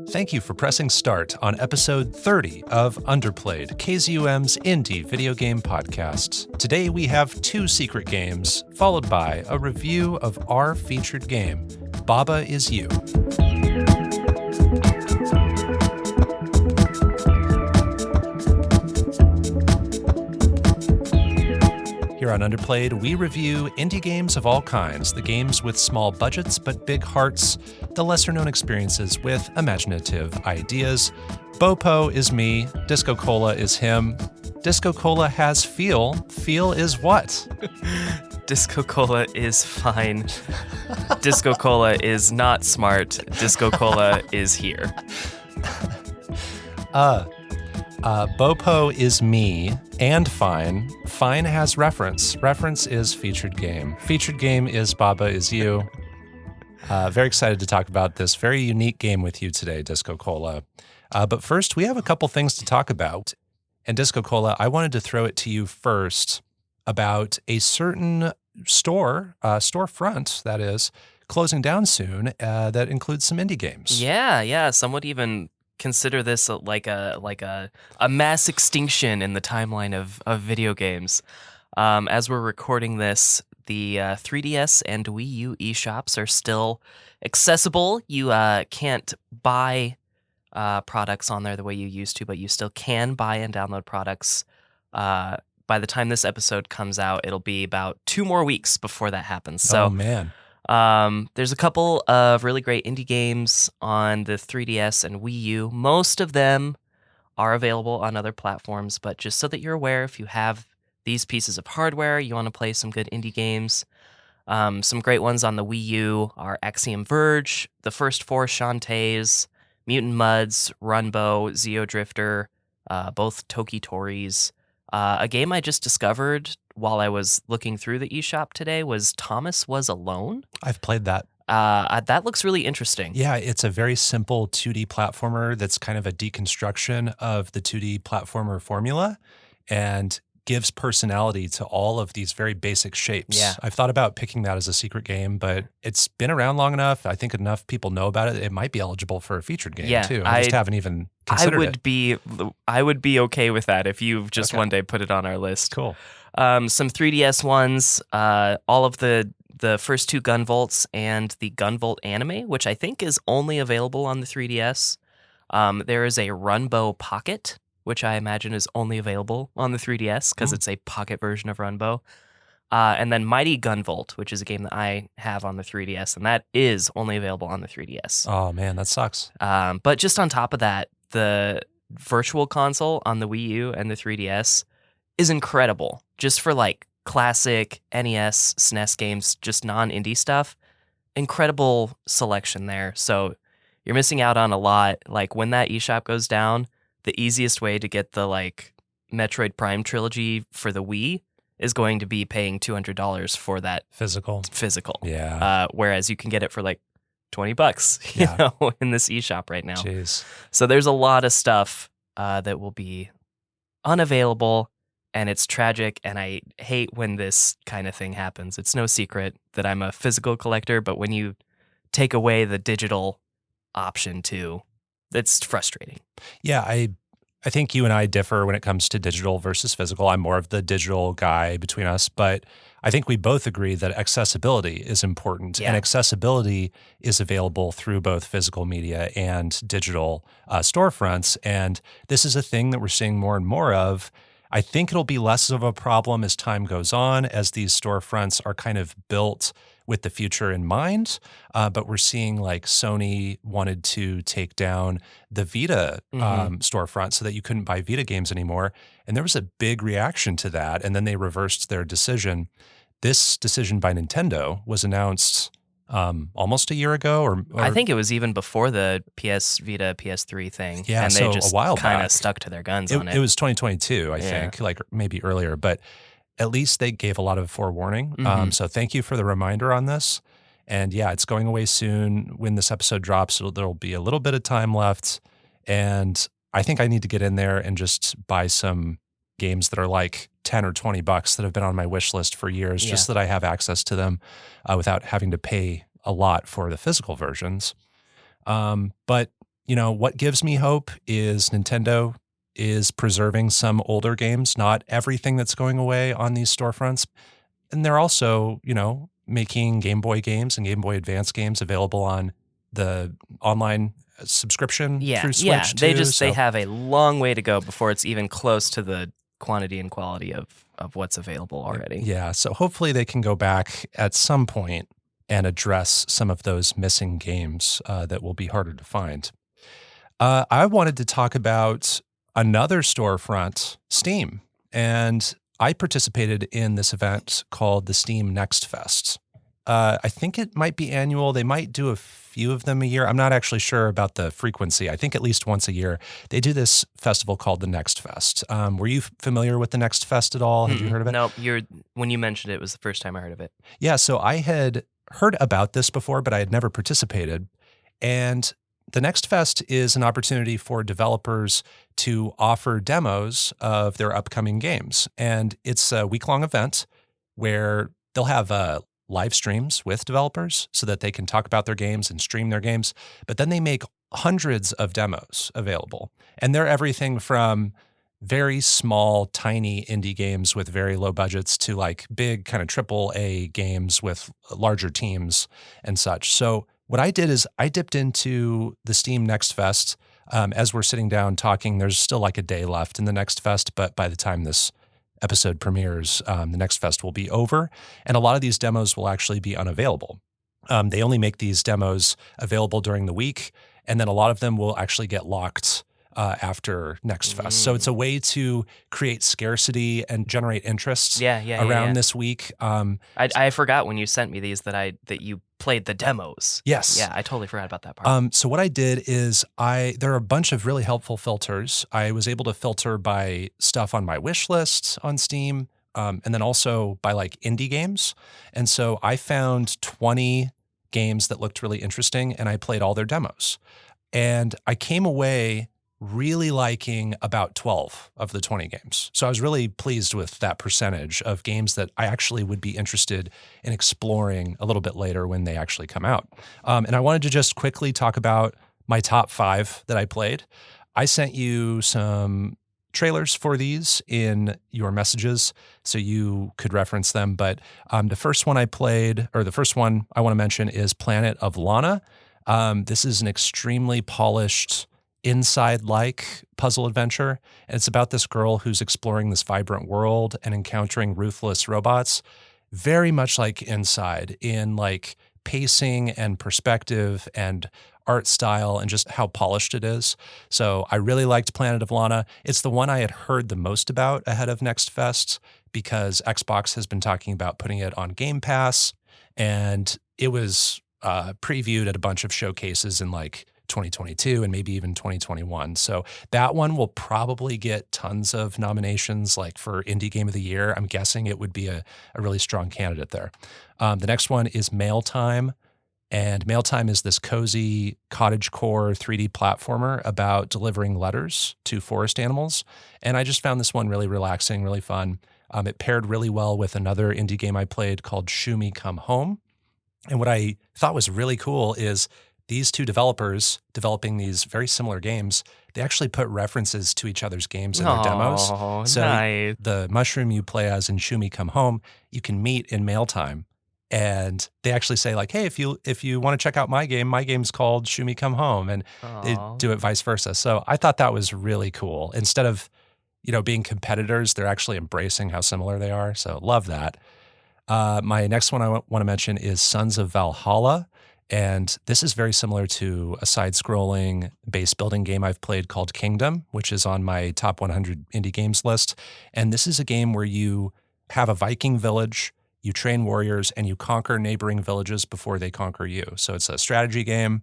Thank you for pressing start on episode 30 of Underplayed, KZUM's indie video game podcast. Today we have 2 secret games, followed by a review of our featured game, Baba Is You. Here on Underplayed, we review indie games of all kinds, the games with small budgets but big hearts, the lesser-known experiences with imaginative ideas. Bopo is me, DiscoCola is him. DiscoCola has feel. Feel is what? DiscoCola is fine. DiscoCola is not smart. DiscoCola is here. Bopo is me and fine. Fine has reference. Reference is featured game. Featured game is Baba Is You. Very excited to talk about this very unique game with you today, DiscoCola. But first, we have a couple things to talk about. And DiscoCola, I wanted to throw it to you first about a certain storefront, that is, closing down soon, that includes some indie games. Yeah. Some would even consider this like a mass extinction in the timeline of video games. As we're recording this, the 3DS and Wii U eShops are still accessible. You can't buy products on there the way you used to, but you still can buy and download products. By the time this episode comes out, it'll be about 2 more weeks before that happens. So, oh, man. There's a couple of really great indie games on the 3DS and Wii U. Most of them are available on other platforms, but just so that you're aware, if you have these pieces of hardware, you want to play some good indie games. Some great ones on the Wii U are Axiom Verge, the first 4 Shantaes, Mutant Mudds, Runbow, Zeo Drifter, both Toki Toris. A game I just discovered while I was looking through the eShop today was Thomas Was Alone. I've played that. That looks really interesting. Yeah, it's a very simple 2D platformer that's kind of a deconstruction of the 2D platformer formula and gives personality to all of these very basic shapes. Yeah. I've thought about picking that as a secret game, but it's been around long enough. I think enough people know about it. It might be eligible for a featured game too. I just haven't even considered it. I would be okay with that if you just one day put it on our list. Cool. Some 3DS ones, all of the first 2 Gunvolts and the Gunvolt anime, which I think is only available on the 3DS. There is a Runbow Pocket, which I imagine is only available on the 3DS because it's a pocket version of Runbow. And then Mighty Gunvolt, which is a game that I have on the 3DS, and that is only available on the 3DS. Oh, man, that sucks. But just on top of that, the Virtual Console on the Wii U and the 3DS is incredible. Just for like classic NES, SNES games, just non-indie stuff. Incredible selection there. So you're missing out on a lot. Like when that eShop goes down, the easiest way to get the like Metroid Prime trilogy for the Wii is going to be paying $200 for that Physical. Yeah. Whereas you can get it for like $20, you know, in this eShop right now. Jeez. So there's a lot of stuff that will be unavailable, and it's tragic, and I hate when this kind of thing happens. It's no secret that I'm a physical collector, but when you take away the digital option too, it's frustrating. Yeah, I think you and I differ when it comes to digital versus physical. I'm more of the digital guy between us, but I think we both agree that accessibility is important, and accessibility is available through both physical media and digital storefronts, and this is a thing that we're seeing more and more of. I think it'll be less of a problem as time goes on, as these storefronts are kind of built with the future in mind. But we're seeing like Sony wanted to take down the Vita storefront so that you couldn't buy Vita games anymore. And there was a big reaction to that. And then they reversed their decision. This decision by Nintendo was announced almost a year ago, or I think it was even before the PS Vita, PS3 thing. Yeah, and so they just a while kind back. of stuck to their guns on it. It was 2022, I think, like maybe earlier, but at least they gave a lot of forewarning. So thank you for the reminder on this. And yeah, it's going away soon. When this episode drops, there'll be a little bit of time left. And I think I need to get in there and just buy some games that are like 10 or 20 bucks that have been on my wish list for years, just so that I have access to them without having to pay a lot for the physical versions. But what gives me hope is Nintendo is preserving some older games, not everything that's going away on these storefronts. And they're also, making Game Boy games and Game Boy Advance games available on the online subscription Yeah, through yeah. Switch They too. they have a long way to go before it's even close to the quantity and quality of what's available already. Yeah, so hopefully they can go back at some point and address some of those missing games that will be harder to find. I wanted to talk about another storefront, Steam, and I participated in this event called the Steam Next Fest. I think it might be annual. They might do a few of them a year. I'm not actually sure about the frequency. I think at least once a year they do this festival called the Next Fest. Were you familiar with the Next Fest at all? Had you heard of it? Nope. When you mentioned it, it was the first time I heard of it. Yeah, so I had heard about this before, but I had never participated. And the Next Fest is an opportunity for developers to offer demos of their upcoming games. And it's a week-long event where they'll have live streams with developers so that they can talk about their games and stream their games. But then they make hundreds of demos available. And they're everything from very small, tiny indie games with very low budgets to like big kind of AAA games with larger teams and such. So what I did is I dipped into the Steam Next Fest. As we're sitting down talking, there's still like a day left in the Next Fest, but by the time this episode premieres, the Next Fest will be over, and a lot of these demos will actually be unavailable. They only make these demos available during the week, and then a lot of them will actually get locked after Next Fest. So it's a way to create scarcity and generate interest around this week. I forgot when you sent me these that you played the demos. Yes. Yeah, I totally forgot about that part. So what I did is there are a bunch of really helpful filters. I was able to filter by stuff on my wish list on Steam, and then also by like indie games. And so I found 20 games that looked really interesting, and I played all their demos. And I came away really liking about 12 of the 20 games. So I was really pleased with that percentage of games that I actually would be interested in exploring a little bit later when they actually come out. And I wanted to just quickly talk about my top 5 that I played. I sent you some trailers for these in your messages so you could reference them. But the first one I played, or the first one I want to mention, is Planet of Lana. This is an extremely polished Inside-like puzzle adventure, and it's about this girl who's exploring this vibrant world and encountering ruthless robots, very much like Inside in like pacing and perspective and art style and just how polished it is. So I really liked Planet of Lana. It's the one I had heard the most about ahead of Next Fest because Xbox has been talking about putting it on Game Pass, and it was previewed at a bunch of showcases in like 2022 and maybe even 2021. So that one will probably get tons of nominations like for Indie Game of the Year. I'm guessing it would be a really strong candidate there. The next one is Mail Time. And Mail Time is this cozy cottagecore 3D platformer about delivering letters to forest animals. And I just found this one really relaxing, really fun. It paired really well with another indie game I played called Shoo Me Come Home. And what I thought was really cool is these two developers developing these very similar games, they actually put references to each other's games in their demos. So nice. the mushroom you play as in Shoo Me Come Home, you can meet in Mail Time. And they actually say like, hey, if you want to check out my game's called Shoo Me Come Home. And they do it vice versa. So I thought that was really cool. Instead of, being competitors, they're actually embracing how similar they are. So love that. My next one I want to mention is Sons of Valhalla. And this is very similar to a side-scrolling base building game I've played called Kingdom, which is on my top 100 indie games list. And this is a game where you have a Viking village, you train warriors, and you conquer neighboring villages before they conquer you. So it's a strategy game.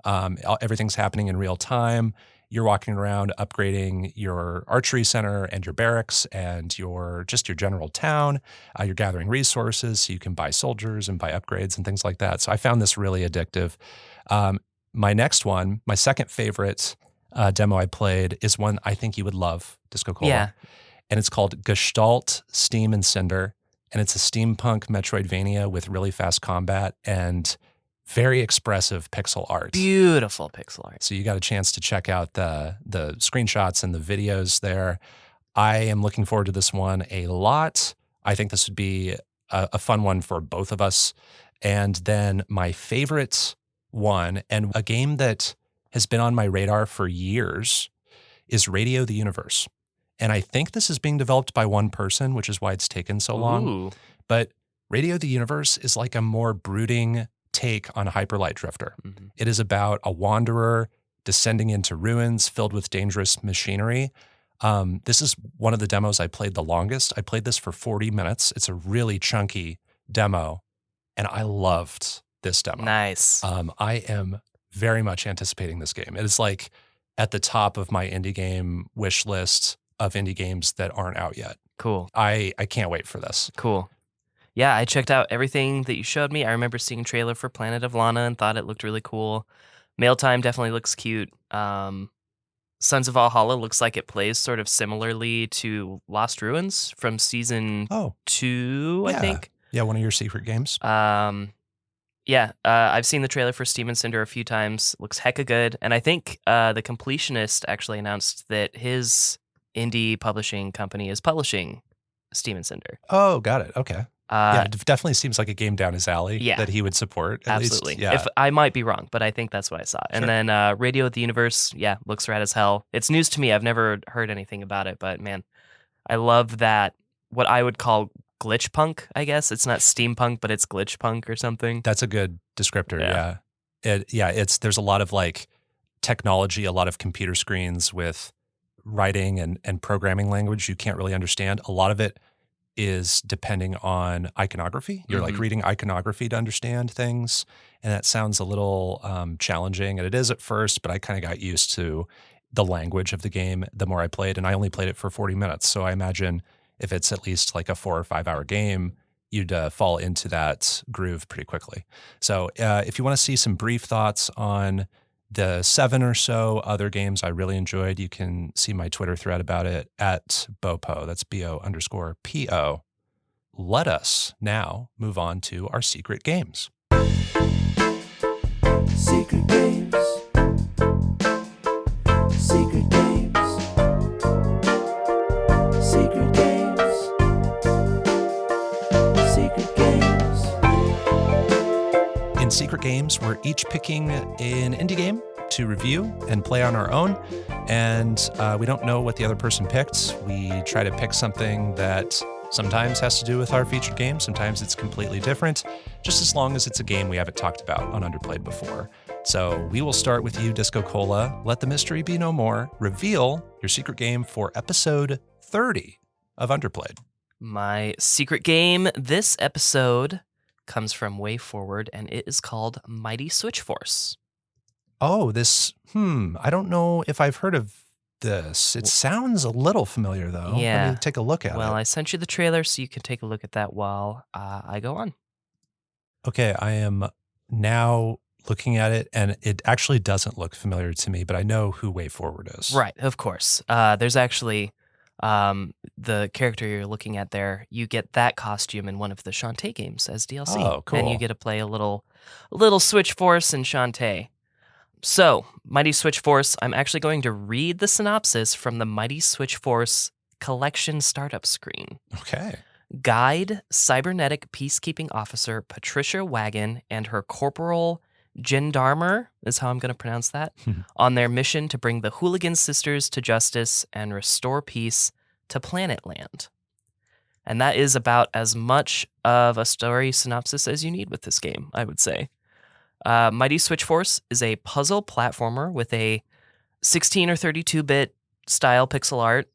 Everything's happening in real time. You're walking around upgrading your archery center and your barracks and your general town. You're gathering resources so you can buy soldiers and buy upgrades and things like that. So I found this really addictive. My next one, my second favorite demo I played is one I think you would love, DiscoCola. Yeah. And it's called Gestalt, Steam and Cinder. And it's a steampunk Metroidvania with really fast combat and very expressive pixel art. Beautiful pixel art. So you got a chance to check out the screenshots and the videos there. I am looking forward to this one a lot. I think this would be a fun one for both of us. And then my favorite one, and a game that has been on my radar for years, is Radio the Universe. And I think this is being developed by one person, which is why it's taken so long. Ooh. But Radio the Universe is like a more brooding take on Hyperlight Drifter. Mhm. It is about a wanderer descending into ruins filled with dangerous machinery. This is one of the demos I played the longest. I played this for 40 minutes. It's a really chunky demo, and I loved this demo. Nice. I am very much anticipating this game. It is like at the top of my indie game wish list of indie games that aren't out yet. Cool. I can't wait for this. Cool. Yeah, I checked out everything that you showed me. I remember seeing a trailer for Planet of Lana and thought it looked really cool. Mail Time definitely looks cute. Sons of Valhalla looks like it plays sort of similarly to Lost Ruins from season 2, I think. Yeah, one of your secret games. I've seen the trailer for Steam and Cinder a few times. Looks hecka good. And I think the Completionist actually announced that his indie publishing company is publishing Steam and Cinder. Oh, got it. Okay. It definitely seems like a game down his alley that he would support. Absolutely. Least. Yeah. If I might be wrong, but I think that's what I saw. Sure. And then Radio the Universe, looks rad as hell. It's news to me. I've never heard anything about it, but man, I love that, what I would call glitch punk, I guess. It's not steampunk, but it's glitch punk or something. That's a good descriptor, there's a lot of like technology, a lot of computer screens with writing and programming language you can't really understand. A lot of it is depending on iconography. You're like reading iconography to understand things, and that sounds a little challenging, and it is at first, but I kind of got used to the language of the game the more I played, and I only played it for 40 minutes, so I imagine if it's at least like a 4 or 5 hour game, you'd fall into that groove pretty quickly. So if you want to see some brief thoughts on the 7 or so other games I really enjoyed, you can see my Twitter thread about it at BOPO. That's BO_PO. Let us now move on to our secret games. Secret games. Secret games. Secret games. Secret games. In Secret Games, we're each picking an indie game to review and play on our own. And we don't know what the other person picked. We try to pick something that sometimes has to do with our featured game. Sometimes it's completely different, just as long as it's a game we haven't talked about on Underplayed before. So we will start with you, DiscoCola. Let the mystery be no more. Reveal your secret game for episode 30 of Underplayed. My secret game this episode comes from Way Forward, and it is called Mighty Switch Force. Oh, this, I don't know if I've heard of this. It sounds a little familiar, though. Yeah. Let me take a look at it. Well, I sent you the trailer, so you can take a look at that while I go on. Okay, I am now looking at it, and it actually doesn't look familiar to me, but I know who Way Forward is. Right, of course. There's actually the character you're looking at there. You get that costume in one of the Shantae games as DLC. Oh, cool. And you get to play a little Switch Force and Shantae. So, Mighty Switch Force, I'm actually going to read the synopsis from the Mighty Switch Force collection startup screen. Okay. Guide cybernetic peacekeeping officer Patricia Wagon and her corporal Gendarmer, is how I'm going to pronounce that, on their mission to bring the Hooligan Sisters to justice and restore peace to Planetland. And that is about as much of a story synopsis as you need with this game, I would say. Mighty Switch Force is a puzzle platformer with a 16 or 32-bit style pixel art.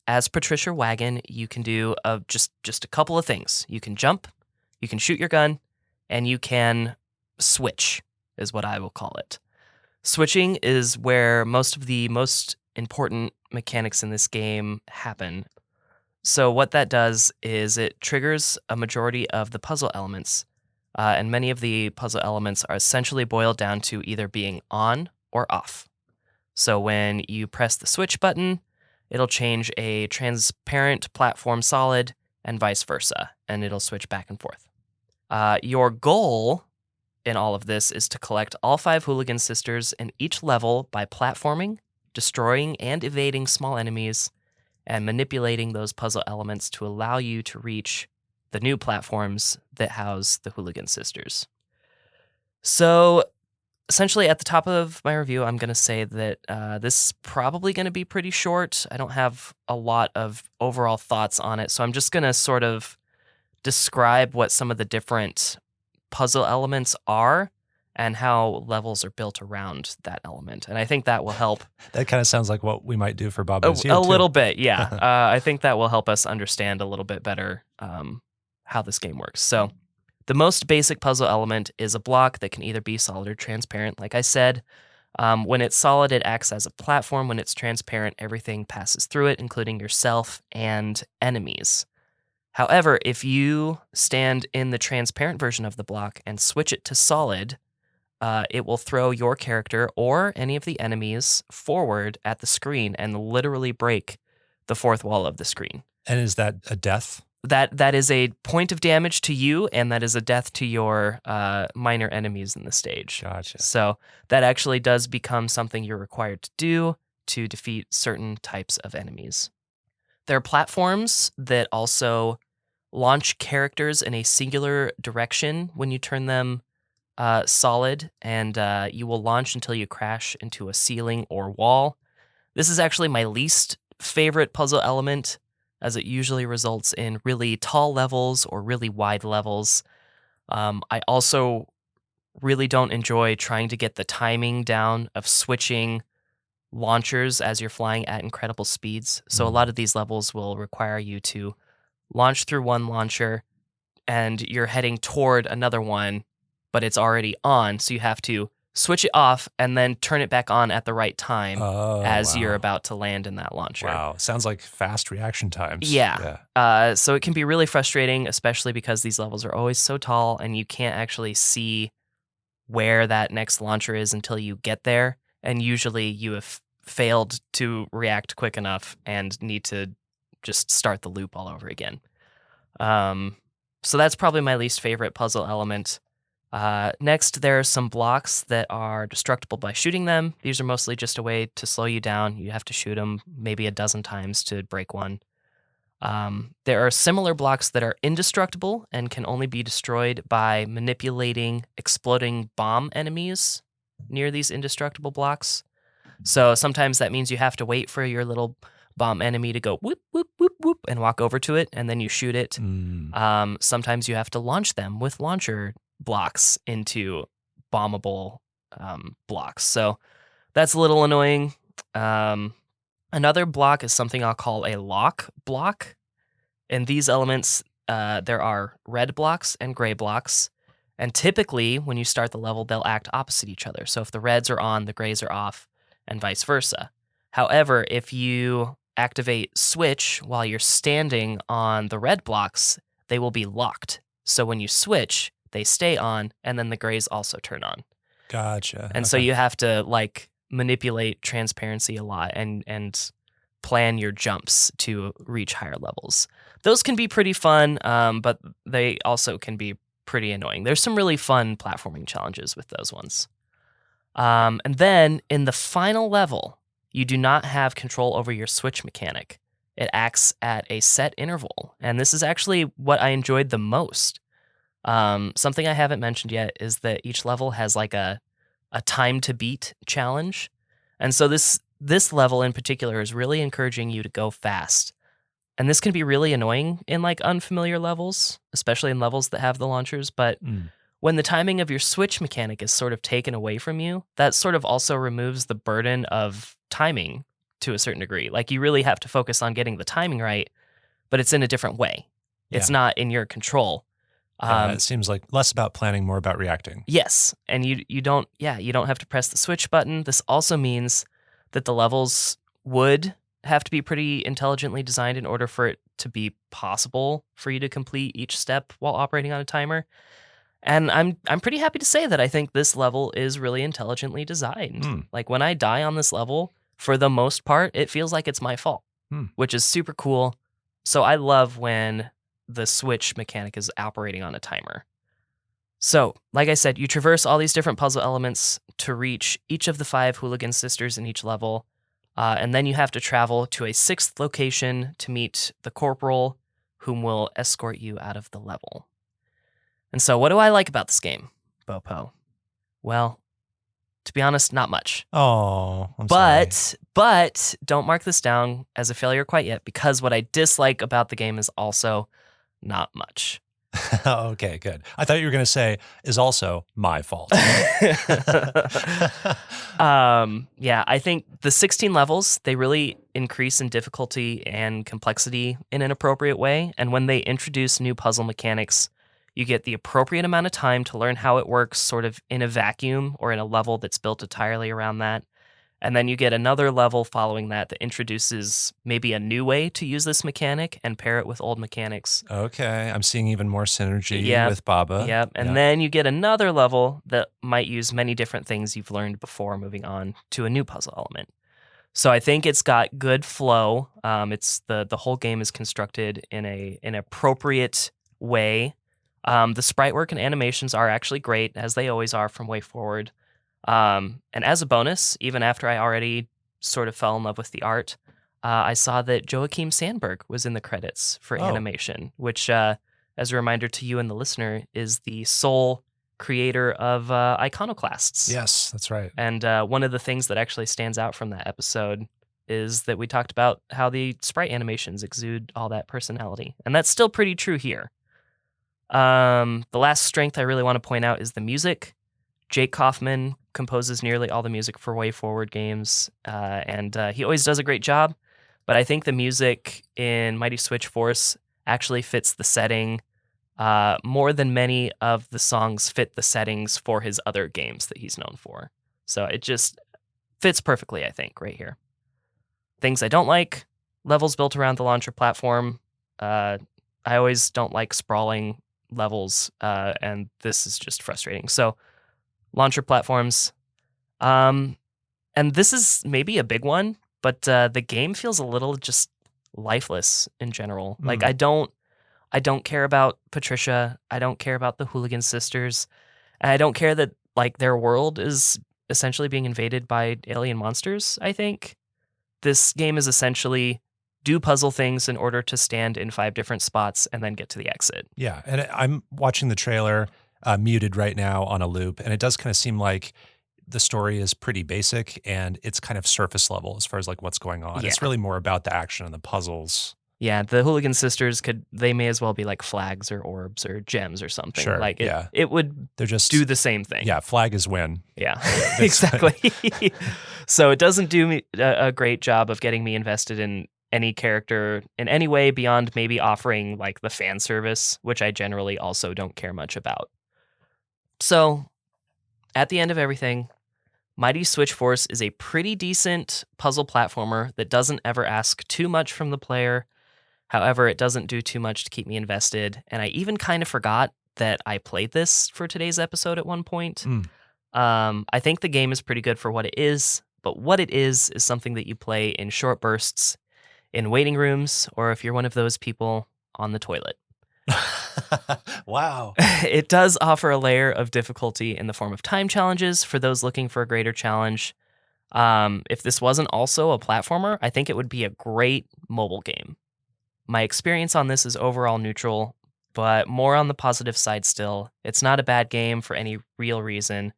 As Patricia Wagon, you can do just a couple of things. You can jump, you can shoot your gun, and you can switch, is what I will call it. Switching is where most of the most important mechanics in this game happen. So what that does is it triggers a majority of the puzzle elements, and many of the puzzle elements are essentially boiled down to either being on or off. So when you press the switch button, it'll change a transparent platform solid and vice versa, and it'll switch back and forth. Your goal in all of this is to collect all 5 Hooligan Sisters in each level by platforming, destroying and evading small enemies, and manipulating those puzzle elements to allow you to reach the new platforms that house the Hooligan Sisters. So, essentially, at the top of my review, I'm going to say that this is probably going to be pretty short. I don't have a lot of overall thoughts on it, so I'm just going to sort of describe what some of the different puzzle elements are and how levels are built around that element. And I think that will help. That kind of sounds like what we might do for Bob A Knows You, too. little bit, yeah. I think that will help us understand a little bit better how this game works. So the most basic puzzle element is a block that can either be solid or transparent. Like I said, when it's solid, it acts as a platform. When it's transparent, everything passes through it, including yourself and enemies. However, if you stand in the transparent version of the block and switch it to solid, it will throw your character or any of the enemies forward at the screen and literally break the fourth wall of the screen. And is that a death? That is a point of damage to you, and that is a death to your minor enemies in the stage. Gotcha. So that actually does become something you're required to do to defeat certain types of enemies. There are platforms that also launch characters in a singular direction when you turn them solid, and you will launch until you crash into a ceiling or wall. This is actually my least favorite puzzle element, as it usually results in really tall levels or really wide levels. I also really don't enjoy trying to get the timing down of switching launchers as you're flying at incredible speeds. So a lot of these levels will require you to launch through one launcher and you're heading toward another one, but it's already on. So you have to switch it off and then turn it back on at the right time as you're about to land in that launcher. Wow. Sounds like fast reaction times. Yeah. So it can be really frustrating, especially because these levels are always so tall and you can't actually see where that next launcher is until you get there. And usually you have failed to react quick enough and need to just start the loop all over again. So that's probably my least favorite puzzle element. Next, there are some blocks that are destructible by shooting them. These are mostly just a way to slow you down. You have to shoot them maybe a dozen times to break one. There are similar blocks that are indestructible and can only be destroyed by manipulating exploding bomb enemies near these indestructible blocks. So sometimes that means you have to wait for your little bomb enemy to go whoop, whoop, whoop, whoop, and walk over to it, and then you shoot it. Sometimes you have to launch them with launcher blocks into bombable blocks. So that's a little annoying. Another block is something I'll call a lock block. In these elements, there are red blocks and gray blocks. And typically, when you start the level, they'll act opposite each other. So if the reds are on, the grays are off, and vice versa. However, if you activate switch while you're standing on the red blocks, they will be locked. So when you switch, they stay on, and then the grays also turn on. Gotcha. And so you have to manipulate transparency a lot and plan your jumps to reach higher levels. Those can be pretty fun, but they also can be pretty annoying. There's some really fun platforming challenges with those ones. And then in the final level, you do not have control over your switch mechanic. It acts at a set interval, and this is actually what I enjoyed the most. Something I haven't mentioned yet is that each level has a time to beat challenge. And so this level in particular is really encouraging you to go fast. And this can be really annoying in unfamiliar levels, especially in levels that have the launchers. But when the timing of your switch mechanic is sort of taken away from you, that sort of also removes the burden of timing to a certain degree. You really have to focus on getting the timing right, but it's in a different way. It's not in your control. It seems like less about planning, more about reacting. Yes, and you don't have to press the switch button. This also means that the levels would have to be pretty intelligently designed in order for it to be possible for you to complete each step while operating on a timer. And I'm pretty happy to say that I think this level is really intelligently designed. When I die on this level, for the most part, it feels like it's my fault, which is super cool. So I love when the switch mechanic is operating on a timer. So, like I said, you traverse all these different puzzle elements to reach each of the 5 hooligan sisters in each level, and then you have to travel to a 6th location to meet the corporal, whom will escort you out of the level. And so, what do I like about this game, Bopo? Well, to be honest, not much. Oh, I'm sorry. But don't mark this down as a failure quite yet, because what I dislike about the game is also not much. Okay, good. I thought you were going to say is also my fault. Yeah, I think the 16 levels, they really increase in difficulty and complexity in an appropriate way. And when they introduce new puzzle mechanics, you get the appropriate amount of time to learn how it works sort of in a vacuum or in a level that's built entirely around that. And then you get another level following that introduces maybe a new way to use this mechanic and pair it with old mechanics. Okay, I'm seeing even more synergy Yep, with Baba. Yep. And then you get another level that might use many different things you've learned before moving on to a new puzzle element. So I think it's got good flow. It's the whole game is constructed in an appropriate way. The sprite work and animations are actually great, as they always are from Way Forward. And as a bonus, even after I already sort of fell in love with the art, I saw that Joachim Sandberg was in the credits for animation, which, as a reminder to you and the listener, is the sole creator of Iconoclasts. Yes, that's right. And one of the things that actually stands out from that episode is that we talked about how the sprite animations exude all that personality. And that's still pretty true here. The last strength I really want to point out is the music. Jake Kaufman composes nearly all the music for Way Forward games, and he always does a great job. But I think the music in Mighty Switch Force actually fits the setting more than many of the songs fit the settings for his other games that he's known for. So it just fits perfectly, I think, right here. Things I don't like, levels built around the launcher platform. I always don't like sprawling levels, and this is just frustrating. So launcher platforms. And this is maybe a big one, but the game feels a little just lifeless in general. Like I don't care about Patricia. I don't care about the Hooligan Sisters. And I don't care that like their world is essentially being invaded by alien monsters, I think. This game is essentially do puzzle things in order to stand in 5 different spots and then get to the exit. Yeah, and I'm watching the trailer muted right now on a loop, and it does kind of seem like the story is pretty basic and it's kind of surface level as far as like what's going on. Yeah. It's really more about the action and the puzzles. Yeah, the Hooligan Sisters they may as well be like flags or orbs or gems or something. Sure, like yeah. It would They're just do the same thing. Yeah, flag is win. Yeah, exactly. So it doesn't do me a great job of getting me invested in any character in any way beyond maybe offering like the fan service, which I generally also don't care much about. So at the end of everything, Mighty Switch Force is a pretty decent puzzle platformer that doesn't ever ask too much from the player. However, it doesn't do too much to keep me invested. And I even kind of forgot that I played this for today's episode at one point. I think the game is pretty good for what it is, but what it is something that you play in short bursts, in waiting rooms, or if you're one of those people, on the toilet. Wow. It does offer a layer of difficulty in the form of time challenges for those looking for a greater challenge. If this wasn't also a platformer, I think it would be a great mobile game. My experience on this is overall neutral, but more on the positive side still. It's not a bad game for any real reason,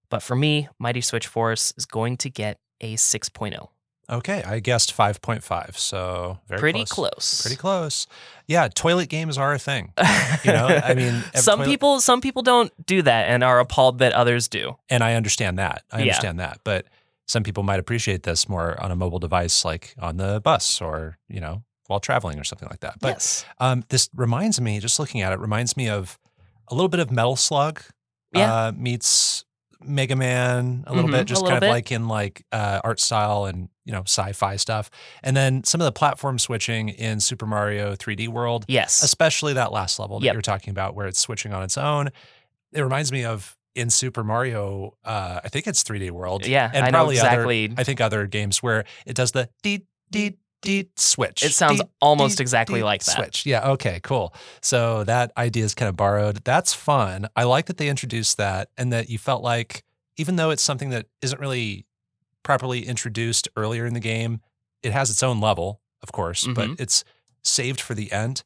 but for me, Mighty Switch Force is going to get a 6.0. Okay, I guessed 5.5, so very Pretty close. close. Pretty close. Yeah, toilet games are a thing. You know, I mean, some people don't do that and are appalled that others do. And I understand that. That. But some people might appreciate this more on a mobile device, like on the bus or, you know, while traveling or something like that. But yes. This reminds me, just looking at it, reminds me of a little bit of Metal Slug meets Mega Man a little bit, just kind of like in like art style and, you know, sci-fi stuff. And then some of the platform switching in Super Mario 3D World. Yes. Especially that last level that you're talking about where it's switching on its own. It reminds me of in Super Mario, I think it's 3D World. Yeah, and I know exactly. I think other games where it does the deed, deed, switch. It sounds almost exactly like that. Switch. Yeah. Okay, cool. So that idea is kind of borrowed. That's fun. I like that they introduced that and that you felt like, even though it's something that isn't really properly introduced earlier in the game, it has its own level, of course, but it's saved for the end,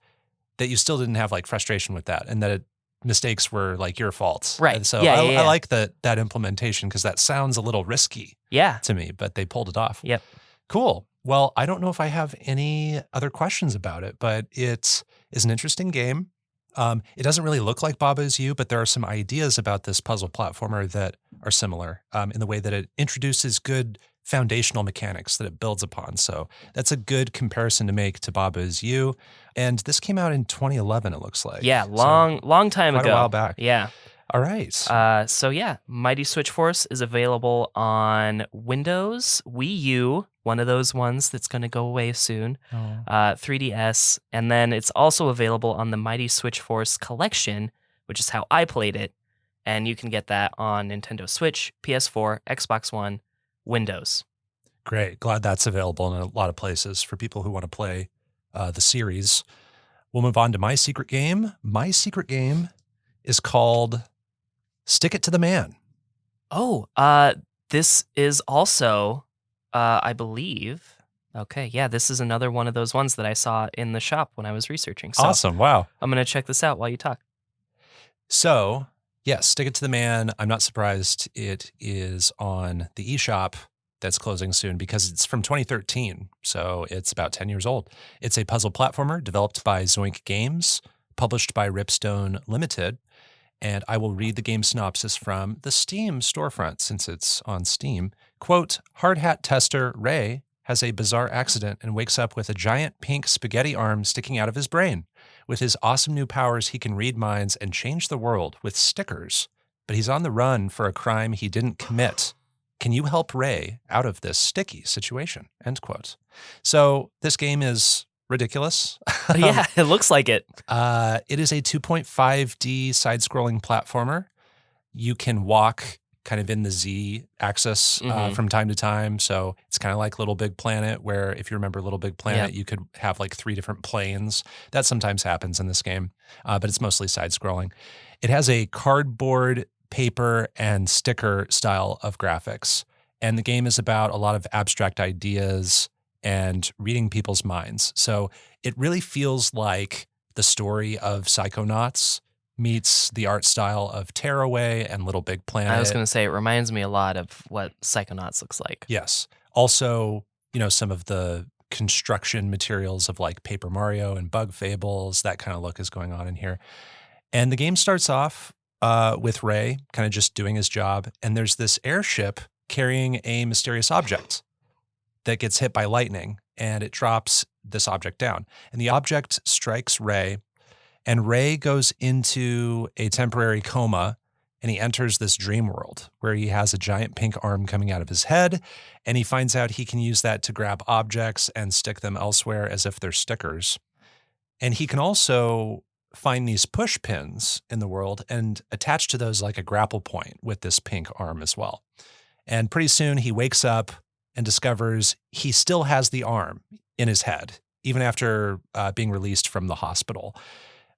that you still didn't have like frustration with that and that mistakes were like your fault. Right. And so Yeah, I like that implementation because that sounds a little risky to me, but they pulled it off. Yep. Cool. Well, I don't know if I have any other questions about it, but it is an interesting game. It doesn't really look like Baba Is You, but there are some ideas about this puzzle platformer that are similar in the way that it introduces good foundational mechanics that it builds upon. So that's a good comparison to make to Baba Is You. And this came out in 2011, it looks like. Yeah, long time quite ago. a while back. Yeah. All right. So yeah, Mighty Switch Force is available on Windows, Wii U, one of those ones that's going to go away soon, 3DS, and then it's also available on the Mighty Switch Force Collection, which is how I played it, and you can get that on Nintendo Switch, PS4, Xbox One, Windows. Great. Glad that's available in a lot of places for people who want to play the series. We'll move on to my secret game. My secret game is called Stick It to the Man. Oh, this is also, I believe. Okay, yeah, this is another one of those ones that I saw in the shop when I was researching. So Awesome. Wow. I'm going to check this out while you talk. So, yes, Stick It to the Man. I'm not surprised it is on the eShop that's closing soon because it's from 2013. So it's about 10 years old. It's a puzzle platformer developed by Zoink Games, published by Ripstone Limited. And I will read the game synopsis from the Steam storefront since it's on Steam. Quote, hard hat tester Ray has a bizarre accident and wakes up with a giant pink spaghetti arm sticking out of his brain. With his awesome new powers, he can read minds and change the world with stickers. But he's on the run for a crime he didn't commit. Can you help Ray out of this sticky situation? End quote. So this game is ridiculous. Yeah, it looks like it. It is a 2.5D side-scrolling platformer. You can walk kind of in the Z axis from time to time. So it's kind of like Little Big Planet, where if you remember Little Big Planet, you could have like 3 different planes. That sometimes happens in this game, but it's mostly side-scrolling. It has a cardboard, paper, and sticker style of graphics. And the game is about a lot of abstract ideas and reading people's minds. So it really feels like the story of Psychonauts meets the art style of Tearaway and Little Big Planet. I was going to say, it reminds me a lot of what Psychonauts looks like. Yes. Also, some of the construction materials of like Paper Mario and Bug Fables, that kind of look is going on in here. And the game starts off with Ray kind of just doing his job. And there's this airship carrying a mysterious object that gets hit by lightning, and it drops this object down. And the object strikes Ray, and Ray goes into a temporary coma, and he enters this dream world where he has a giant pink arm coming out of his head, and he finds out he can use that to grab objects and stick them elsewhere as if they're stickers. And he can also find these push pins in the world and attach to those like a grapple point with this pink arm as well. And pretty soon he wakes up and discovers he still has the arm in his head, even after being released from the hospital.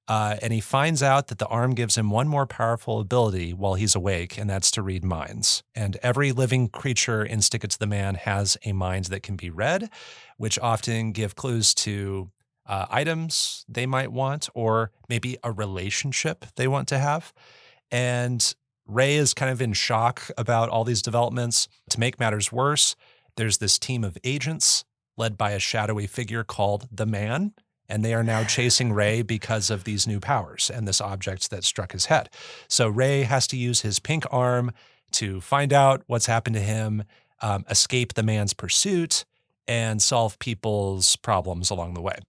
And he finds out that the arm gives him one more powerful ability while he's awake, and that's to read minds. And every living creature in Stick It to the Man has a mind that can be read, which often give clues to items they might want, or maybe a relationship they want to have. And Ray is kind of in shock about all these developments. To make matters worse, there's this team of agents led by a shadowy figure called the Man, and they are now chasing Ray because of these new powers and this object that struck his head. So Ray has to use his pink arm to find out what's happened to him, escape the Man's pursuit, and solve people's problems along the way.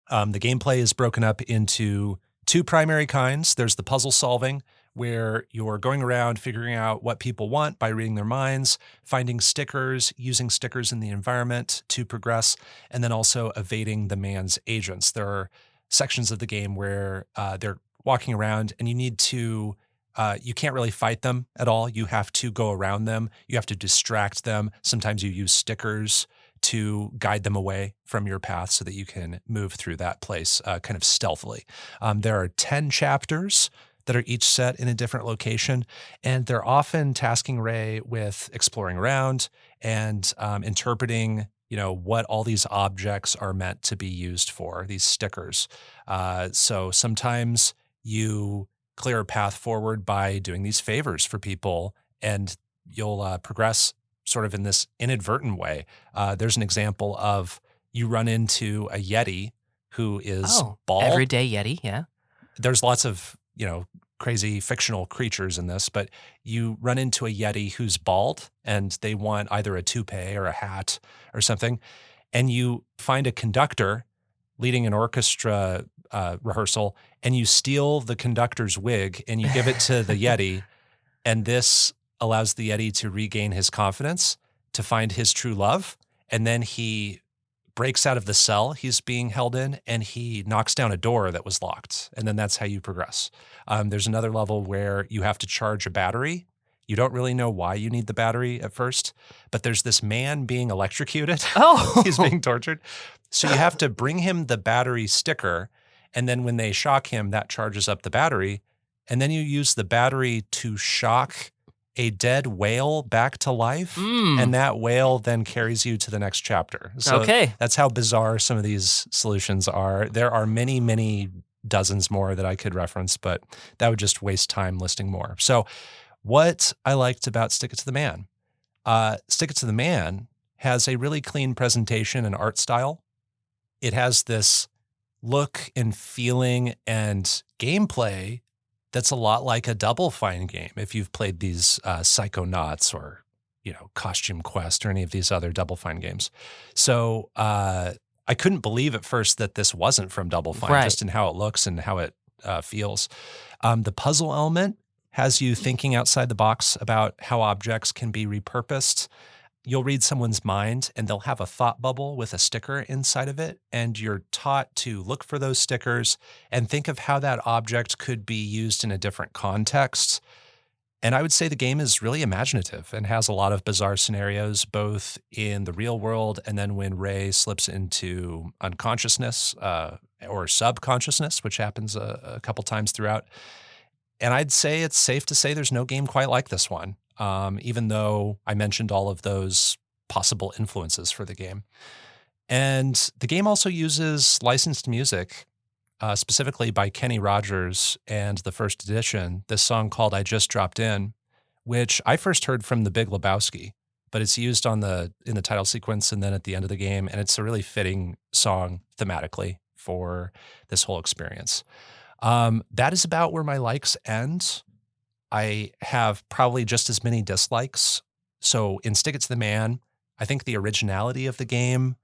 The gameplay is broken up into 2 primary kinds. There's the puzzle solving, where you're going around figuring out what people want by reading their minds, finding stickers, using stickers in the environment to progress, and then also evading the Man's agents. There are sections of the game where they're walking around and you need to, you can't really fight them at all. You have to go around them. You have to distract them. Sometimes you use stickers to guide them away from your path so that you can move through that place kind of stealthily. There are 10 chapters that are each set in a different location, and they're often tasking Ray with exploring around and interpreting, what all these objects are meant to be used for, these stickers. So sometimes you clear a path forward by doing these favors for people, and you'll progress sort of in this inadvertent way. There's an example of you run into a Yeti who is bald. Everyday Yeti, yeah. There's lots of, crazy fictional creatures in this, but you run into a Yeti who's bald and they want either a toupee or a hat or something. And you find a conductor leading an orchestra rehearsal, and you steal the conductor's wig and you give it to the Yeti. And this allows the Yeti to regain his confidence, to find his true love. And then he breaks out of the cell he's being held in, and he knocks down a door that was locked. And then that's how you progress. There's another level where you have to charge a battery. You don't really know why you need the battery at first, but there's this man being electrocuted. Oh. He's being tortured. So you have to bring him the battery sticker, and then when they shock him, that charges up the battery. And then you use the battery to shock a dead whale back to life, and that whale then carries you to the next chapter. So that's how bizarre some of these solutions are. There are many, many dozens more that I could reference, but that would just waste time listing more. So what I liked about Stick It to the Man, Stick It to the Man has a really clean presentation and art style. It has this look and feeling and gameplay that's a lot like a Double Fine game. If you've played these Psychonauts or, Costume Quest or any of these other Double Fine games. So I couldn't believe at first that this wasn't from Double Fine, just in how it looks and how it feels. The puzzle element has you thinking outside the box about how objects can be repurposed. You'll read someone's mind and they'll have a thought bubble with a sticker inside of it. And you're taught to look for those stickers and think of how that object could be used in a different context. And I would say the game is really imaginative and has a lot of bizarre scenarios, both in the real world and then when Ray slips into unconsciousness or subconsciousness, which happens a couple times throughout. And I'd say it's safe to say there's no game quite like this one. Even though I mentioned all of those possible influences for the game. And the game also uses licensed music, specifically by Kenny Rogers and the first edition, this song called I Just Dropped In, which I first heard from The Big Lebowski, but it's used in the title sequence and then at the end of the game, and it's a really fitting song thematically for this whole experience. That is about where my likes end. I have probably just as many dislikes. So in Stick It to the Man, I think the originality of the game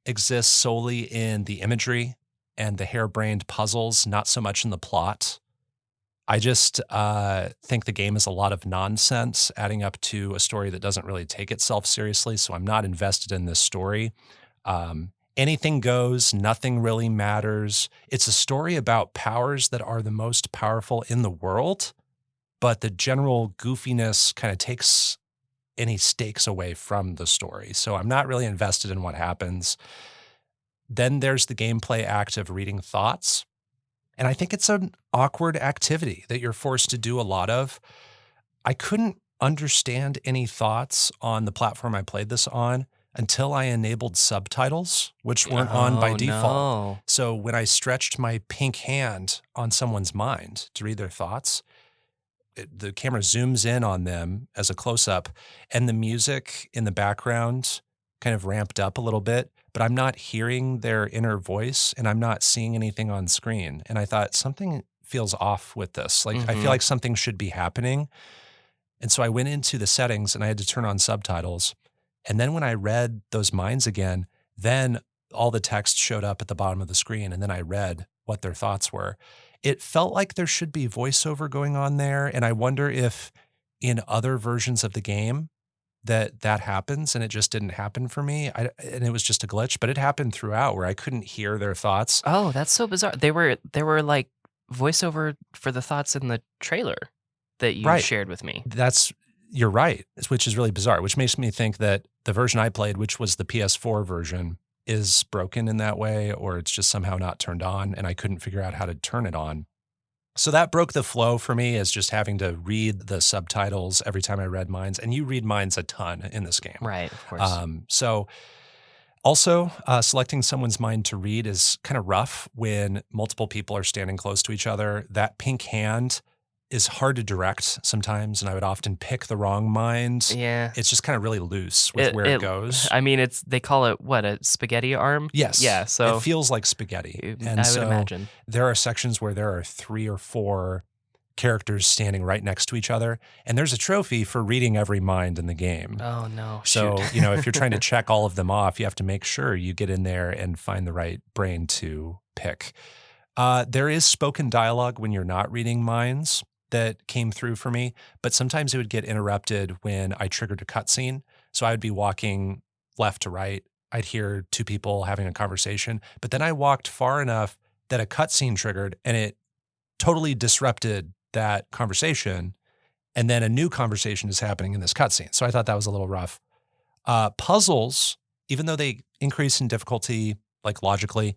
exists solely in the imagery and the harebrained puzzles, not so much in the plot. I just think the game is a lot of nonsense, adding up to a story that doesn't really take itself seriously, so I'm not invested in this story. Anything goes, nothing really matters. It's a story about powers that are the most powerful in the world, but the general goofiness kind of takes any stakes away from the story. So I'm not really invested in what happens. Then there's the gameplay act of reading thoughts. And I think it's an awkward activity that you're forced to do a lot of. I couldn't understand any thoughts on the platform I played this on until I enabled subtitles, which weren't on by default. No. So when I stretched my pink hand on someone's mind to read their thoughts, the camera zooms in on them as a close-up, and the music in the background kind of ramped up a little bit, but I'm not hearing their inner voice, and I'm not seeing anything on screen. And I thought, something feels off with this. Like, I feel like something should be happening. And so I went into the settings, and I had to turn on subtitles. And then when I read those minds again, then all the text showed up at the bottom of the screen, and then I read what their thoughts were. It felt like there should be voiceover going on there, and I wonder if in other versions of the game that happens, and it just didn't happen for me. And it was just a glitch, but it happened throughout where I couldn't hear their thoughts. Oh, that's so bizarre. They were like voiceover for the thoughts in the trailer that you shared with me. You're right, which is really bizarre, which makes me think that the version I played, which was the PS4 version, is broken in that way, or it's just somehow not turned on, and I couldn't figure out how to turn it on. So that broke the flow for me, as just having to read the subtitles every time I read minds, and you read minds a ton in this game. Right, of course. So also, selecting someone's mind to read is kind of rough when multiple people are standing close to each other. That pink hand is hard to direct sometimes, and I would often pick the wrong mind. Yeah. It's just kind of really loose with where it goes. I mean, they call it, what, a spaghetti arm? Yes. Yeah, so it feels like spaghetti. And I would imagine. There are sections where there are 3 or 4 characters standing right next to each other, and there's a trophy for reading every mind in the game. Oh, no. So, shoot. if you're trying to check all of them off, you have to make sure you get in there and find the right brain to pick. There is spoken dialogue when you're not reading minds that came through for me, but sometimes it would get interrupted when I triggered a cutscene. So I would be walking left to right. I'd hear 2 people having a conversation, but then I walked far enough that a cutscene triggered and it totally disrupted that conversation. And then a new conversation is happening in this cutscene. So I thought that was a little rough. Puzzles, even though they increase in difficulty, like logically,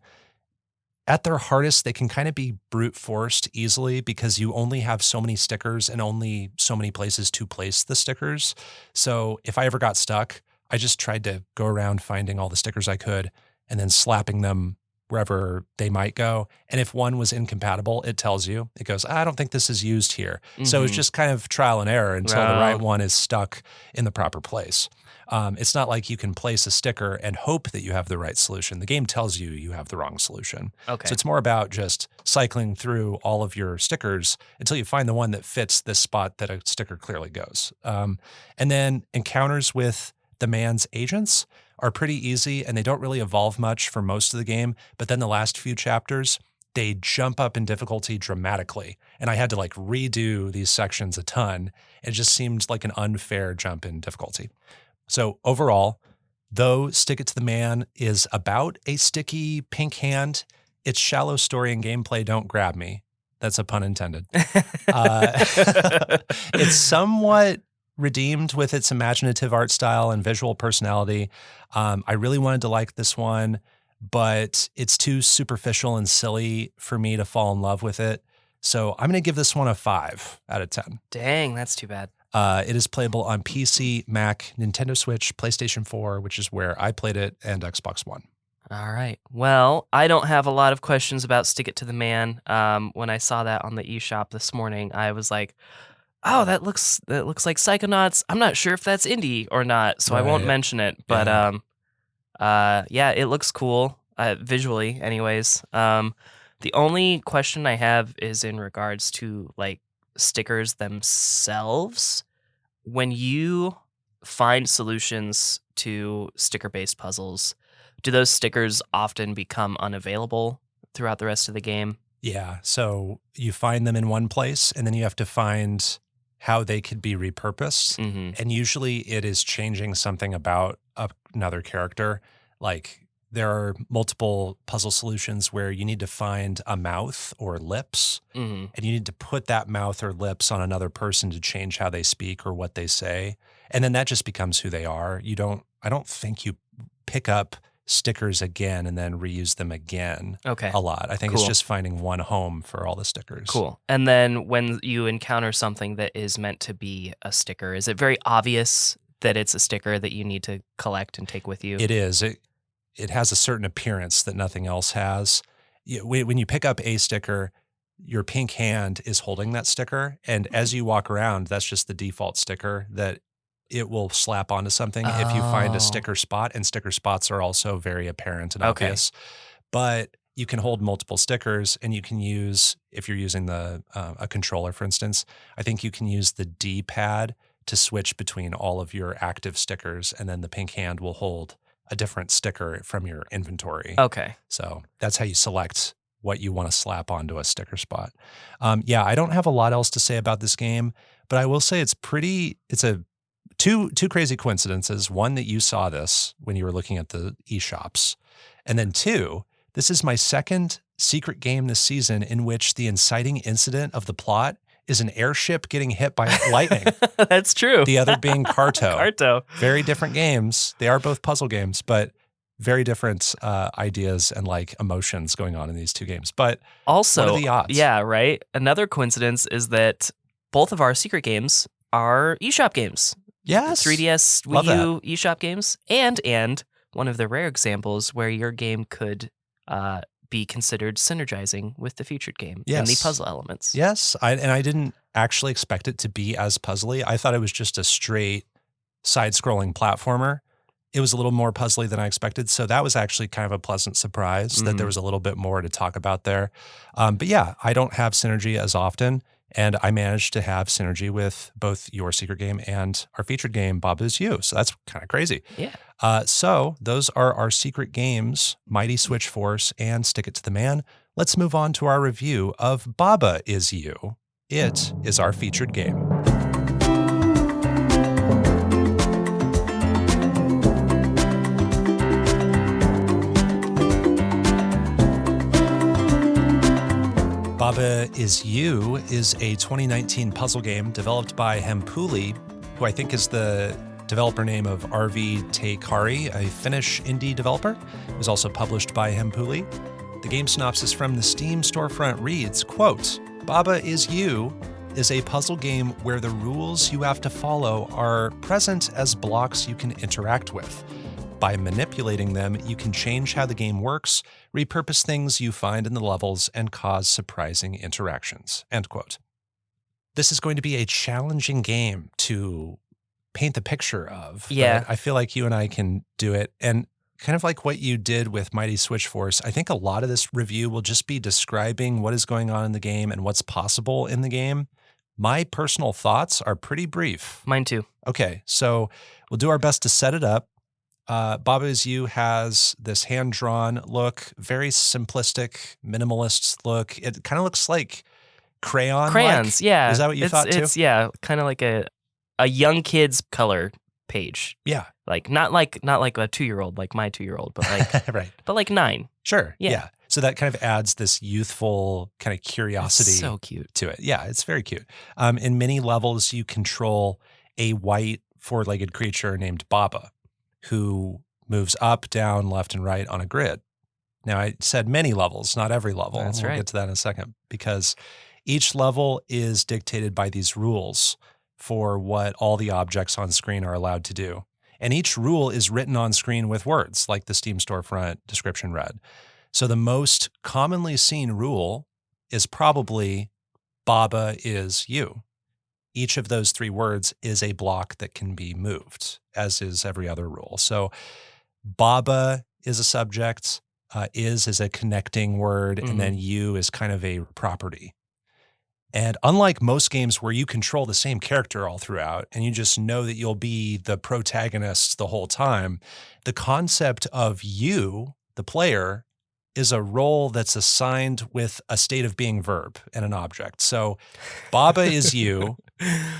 at their hardest, they can kind of be brute forced easily because you only have so many stickers and only so many places to place the stickers. So if I ever got stuck, I just tried to go around finding all the stickers I could and then slapping them wherever they might go. And if one was incompatible, it tells you. It goes, I don't think this is used here. So it's just kind of trial and error until the right one is stuck in the proper place. It's not like you can place a sticker and hope that you have the right solution. The game tells you you have the wrong solution. Okay. So it's more about just cycling through all of your stickers until you find the one that fits this spot that a sticker clearly goes. And then encounters with the man's agents are pretty easy, and they don't really evolve much for most of the game. But then the last few chapters, they jump up in difficulty dramatically. And I had to like redo these sections a ton. It just seemed like an unfair jump in difficulty. So overall, though Stick It to the Man is about a sticky pink hand, its shallow story and gameplay don't grab me. That's a pun intended. It's somewhat redeemed with its imaginative art style and visual personality. I really wanted to like this one, but it's too superficial and silly for me to fall in love with it. So I'm going to give this one a 5 out of 10. Dang, that's too bad. It is playable on PC, Mac, Nintendo Switch, PlayStation 4, which is where I played it, and Xbox One. All right. Well, I don't have a lot of questions about Stick It to the Man. When I saw that on the eShop this morning, I was like, oh, that looks like Psychonauts. I'm not sure if that's indie or not, so I won't mention it. But yeah, it looks cool visually anyways. The only question I have is in regards to like stickers themselves. When you find solutions to sticker-based puzzles, do those stickers often become unavailable throughout the rest of the game? Yeah, so you find them in one place, and then you have to find how they could be repurposed. And usually it is changing something about another character. Like there are multiple puzzle solutions where you need to find a mouth or lips, and you need to put that mouth or lips on another person to change how they speak or what they say. And then that just becomes who they are. I don't think you pick up stickers again and then reuse them again a lot. I think it's just finding one home for all the stickers. Cool. And then when you encounter something that is meant to be a sticker, is it very obvious that it's a sticker that you need to collect and take with you? It is. It has a certain appearance that nothing else has. When you pick up a sticker, your pink hand is holding that sticker. And as you walk around, that's just the default sticker that it will slap onto something if you find a sticker spot. And sticker spots are also very apparent and obvious. But you can hold multiple stickers, and you can use, if you're using a controller, for instance, I think you can use the D-pad to switch between all of your active stickers, and then the pink hand will hold a different sticker from your inventory. Okay. So that's how you select what you want to slap onto a sticker spot. Yeah, I don't have a lot else to say about this game, but I will say it's a two crazy coincidences. One, that you saw this when you were looking at the eShops. And then 2, this is my second secret game this season in which the inciting incident of the plot is an airship getting hit by lightning. That's true. The other being Carto. Carto. Very different games. They are both puzzle games, but very different ideas and like emotions going on in these two games. But Also, what are the odds? Yeah, right. Another coincidence is that both of our secret games are eShop games. Yes. 3DS, Love Wii U eShop games, and one of the rare examples where your game could be considered synergizing with the featured game and the Yes. puzzle elements. Yes. I didn't actually expect it to be as puzzly. I thought it was just a straight side-scrolling platformer. It was a little more puzzly than I expected. So that was actually kind of a pleasant surprise that there was a little bit more to talk about there. But yeah, I don't have synergy as often. And I managed to have synergy with both your secret game and our featured game, Baba Is You. So that's kind of crazy. Yeah. So those are our secret games, Mighty Switch Force and Stick It to the Man. Let's move on to our review of Baba Is You. It is our featured game. Baba Is You is a 2019 puzzle game developed by Hempuli, who I think is the developer name of RV Teikari, a Finnish indie developer. It was also published by Hempuli. The game synopsis from the Steam storefront reads, quote, Baba Is You is a puzzle game where the rules you have to follow are present as blocks you can interact with. By manipulating them, you can change how the game works, repurpose things you find in the levels, and cause surprising interactions. End quote. This is going to be a challenging game to paint the picture of. Yeah. But I feel like you and I can do it. And kind of like what you did with Mighty Switch Force, I think a lot of this review will just be describing what is going on in the game and what's possible in the game. My personal thoughts are pretty brief. Mine too. Okay, so we'll do our best to set it up. Baba Is You has this hand-drawn look, very simplistic, minimalist look. It kind of looks like Crayons, yeah. Is that what you thought too? It's kind of like a young kid's color page. Yeah. Like not like a 2-year-old, like my 2-year-old, but like Right. but like 9. Sure. Yeah. Yeah. So that kind of adds this youthful kind of curiosity It's so cute. to it. Yeah, it's very cute. In many levels, you control a white four-legged creature named Baba, who moves up, down, left, and right on a grid. Now, I said many levels, not every level. That's We'll right. get to that in a second, because each level is dictated by these rules for what all the objects on screen are allowed to do. And each rule is written on screen with words, like the Steam storefront description read. So the most commonly seen rule is probably Baba Is You. Each of those 3 words is a block that can be moved, as is every other rule. So Baba is a subject, is a connecting word, and then you is kind of a property. And unlike most games where you control the same character all throughout and you just know that you'll be the protagonist the whole time, the concept of you, the player, is a role that's assigned with a state of being verb and an object. So Baba is you,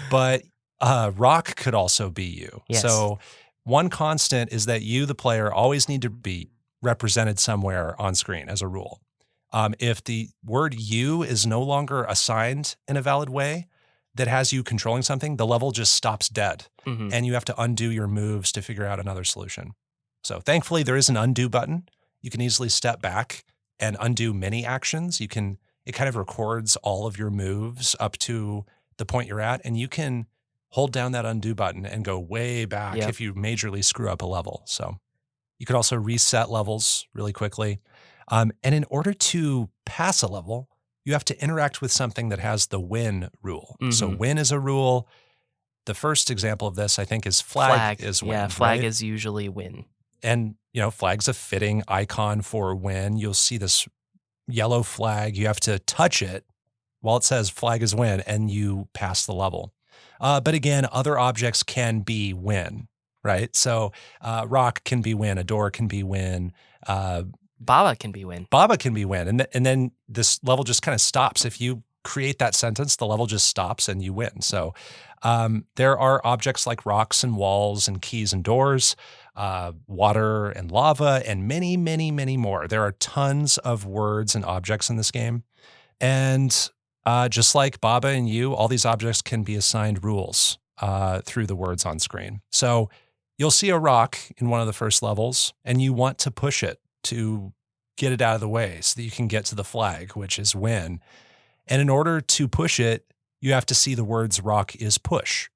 but rock could also be you. Yes. So one constant is that you, the player, always need to be represented somewhere on screen as a rule. If the word you is no longer assigned in a valid way that has you controlling something, the level just stops dead and you have to undo your moves to figure out another solution. So thankfully there is an undo button. You can easily step back and undo many actions. It kind of records all of your moves up to the point you're at, and you can hold down that undo button and go way back if you majorly screw up a level. So you could also reset levels really quickly. And in order to pass a level, you have to interact with something that has the win rule. So win is a rule. The first example of this, I think, is flag is win. Yeah, flag right? is usually win. And, flag's a fitting icon for win. You'll see this yellow flag. You have to touch it while it says flag is win, and you pass the level. But again, other objects can be win, right? So rock can be win. A door can be win. Baba can be win. Baba can be win. And then this level just kind of stops. If you create that sentence, the level just stops and you win. So there are objects like rocks and walls and keys and doors, water and lava, and many, many, many more. There are tons of words and objects in this game. And Just like Baba and you, all these objects can be assigned rules through the words on screen. So you'll see a rock in one of the first levels, and you want to push it to get it out of the way so that you can get to the flag, which is win. And in order to push it, you have to see the words rock is push.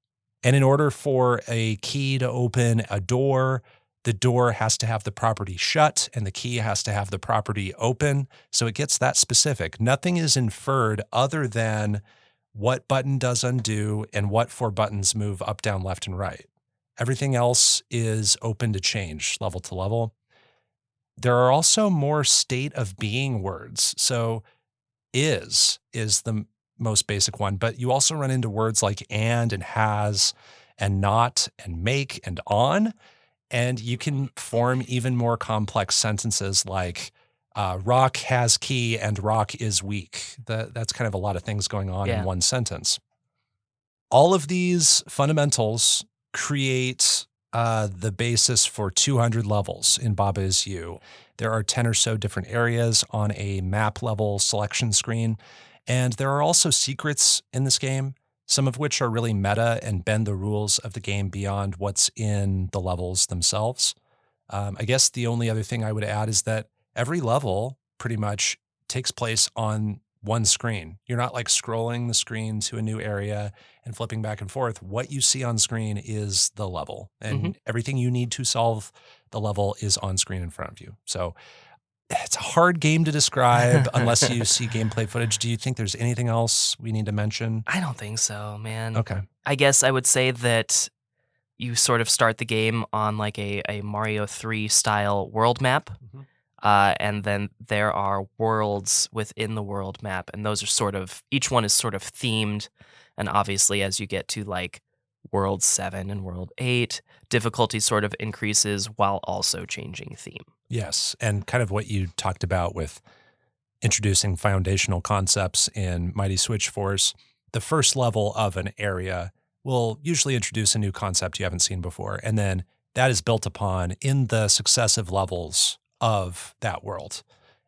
And in order for a key to open a door, the door has to have the property shut and the key has to have the property open. So it gets that specific. Nothing is inferred other than what button does undo and what 4 buttons move up, down, left, and right. Everything else is open to change level to level. There are also more state of being words. So is the most basic one, but you also run into words like and has and not and make and on. And you can form even more complex sentences like rock has key and rock is weak. That's kind of a lot of things going on in one sentence. All of these fundamentals create the basis for 200 levels in Baba Is You. There are 10 or so different areas on a map level selection screen. And there are also secrets in this game, some of which are really meta and bend the rules of the game beyond what's in the levels themselves. I guess the only other thing I would add is that every level pretty much takes place on one screen. You're not like scrolling the screen to a new area and flipping back and forth. What you see on screen is the level, and everything you need to solve the level is on screen in front of you. So it's a hard game to describe unless you see gameplay footage. Do you think there's anything else we need to mention? I don't think so, man. Okay. I guess I would say that you sort of start the game on like a Mario 3 style world map. And then there are worlds within the world map. And those are sort of, each one is sort of themed. And obviously, as you get to like World 7 and World 8, difficulty sort of increases while also changing theme. Yes. And kind of what you talked about with introducing foundational concepts in Mighty Switch Force, the first level of an area will usually introduce a new concept you haven't seen before. And then that is built upon in the successive levels of that world.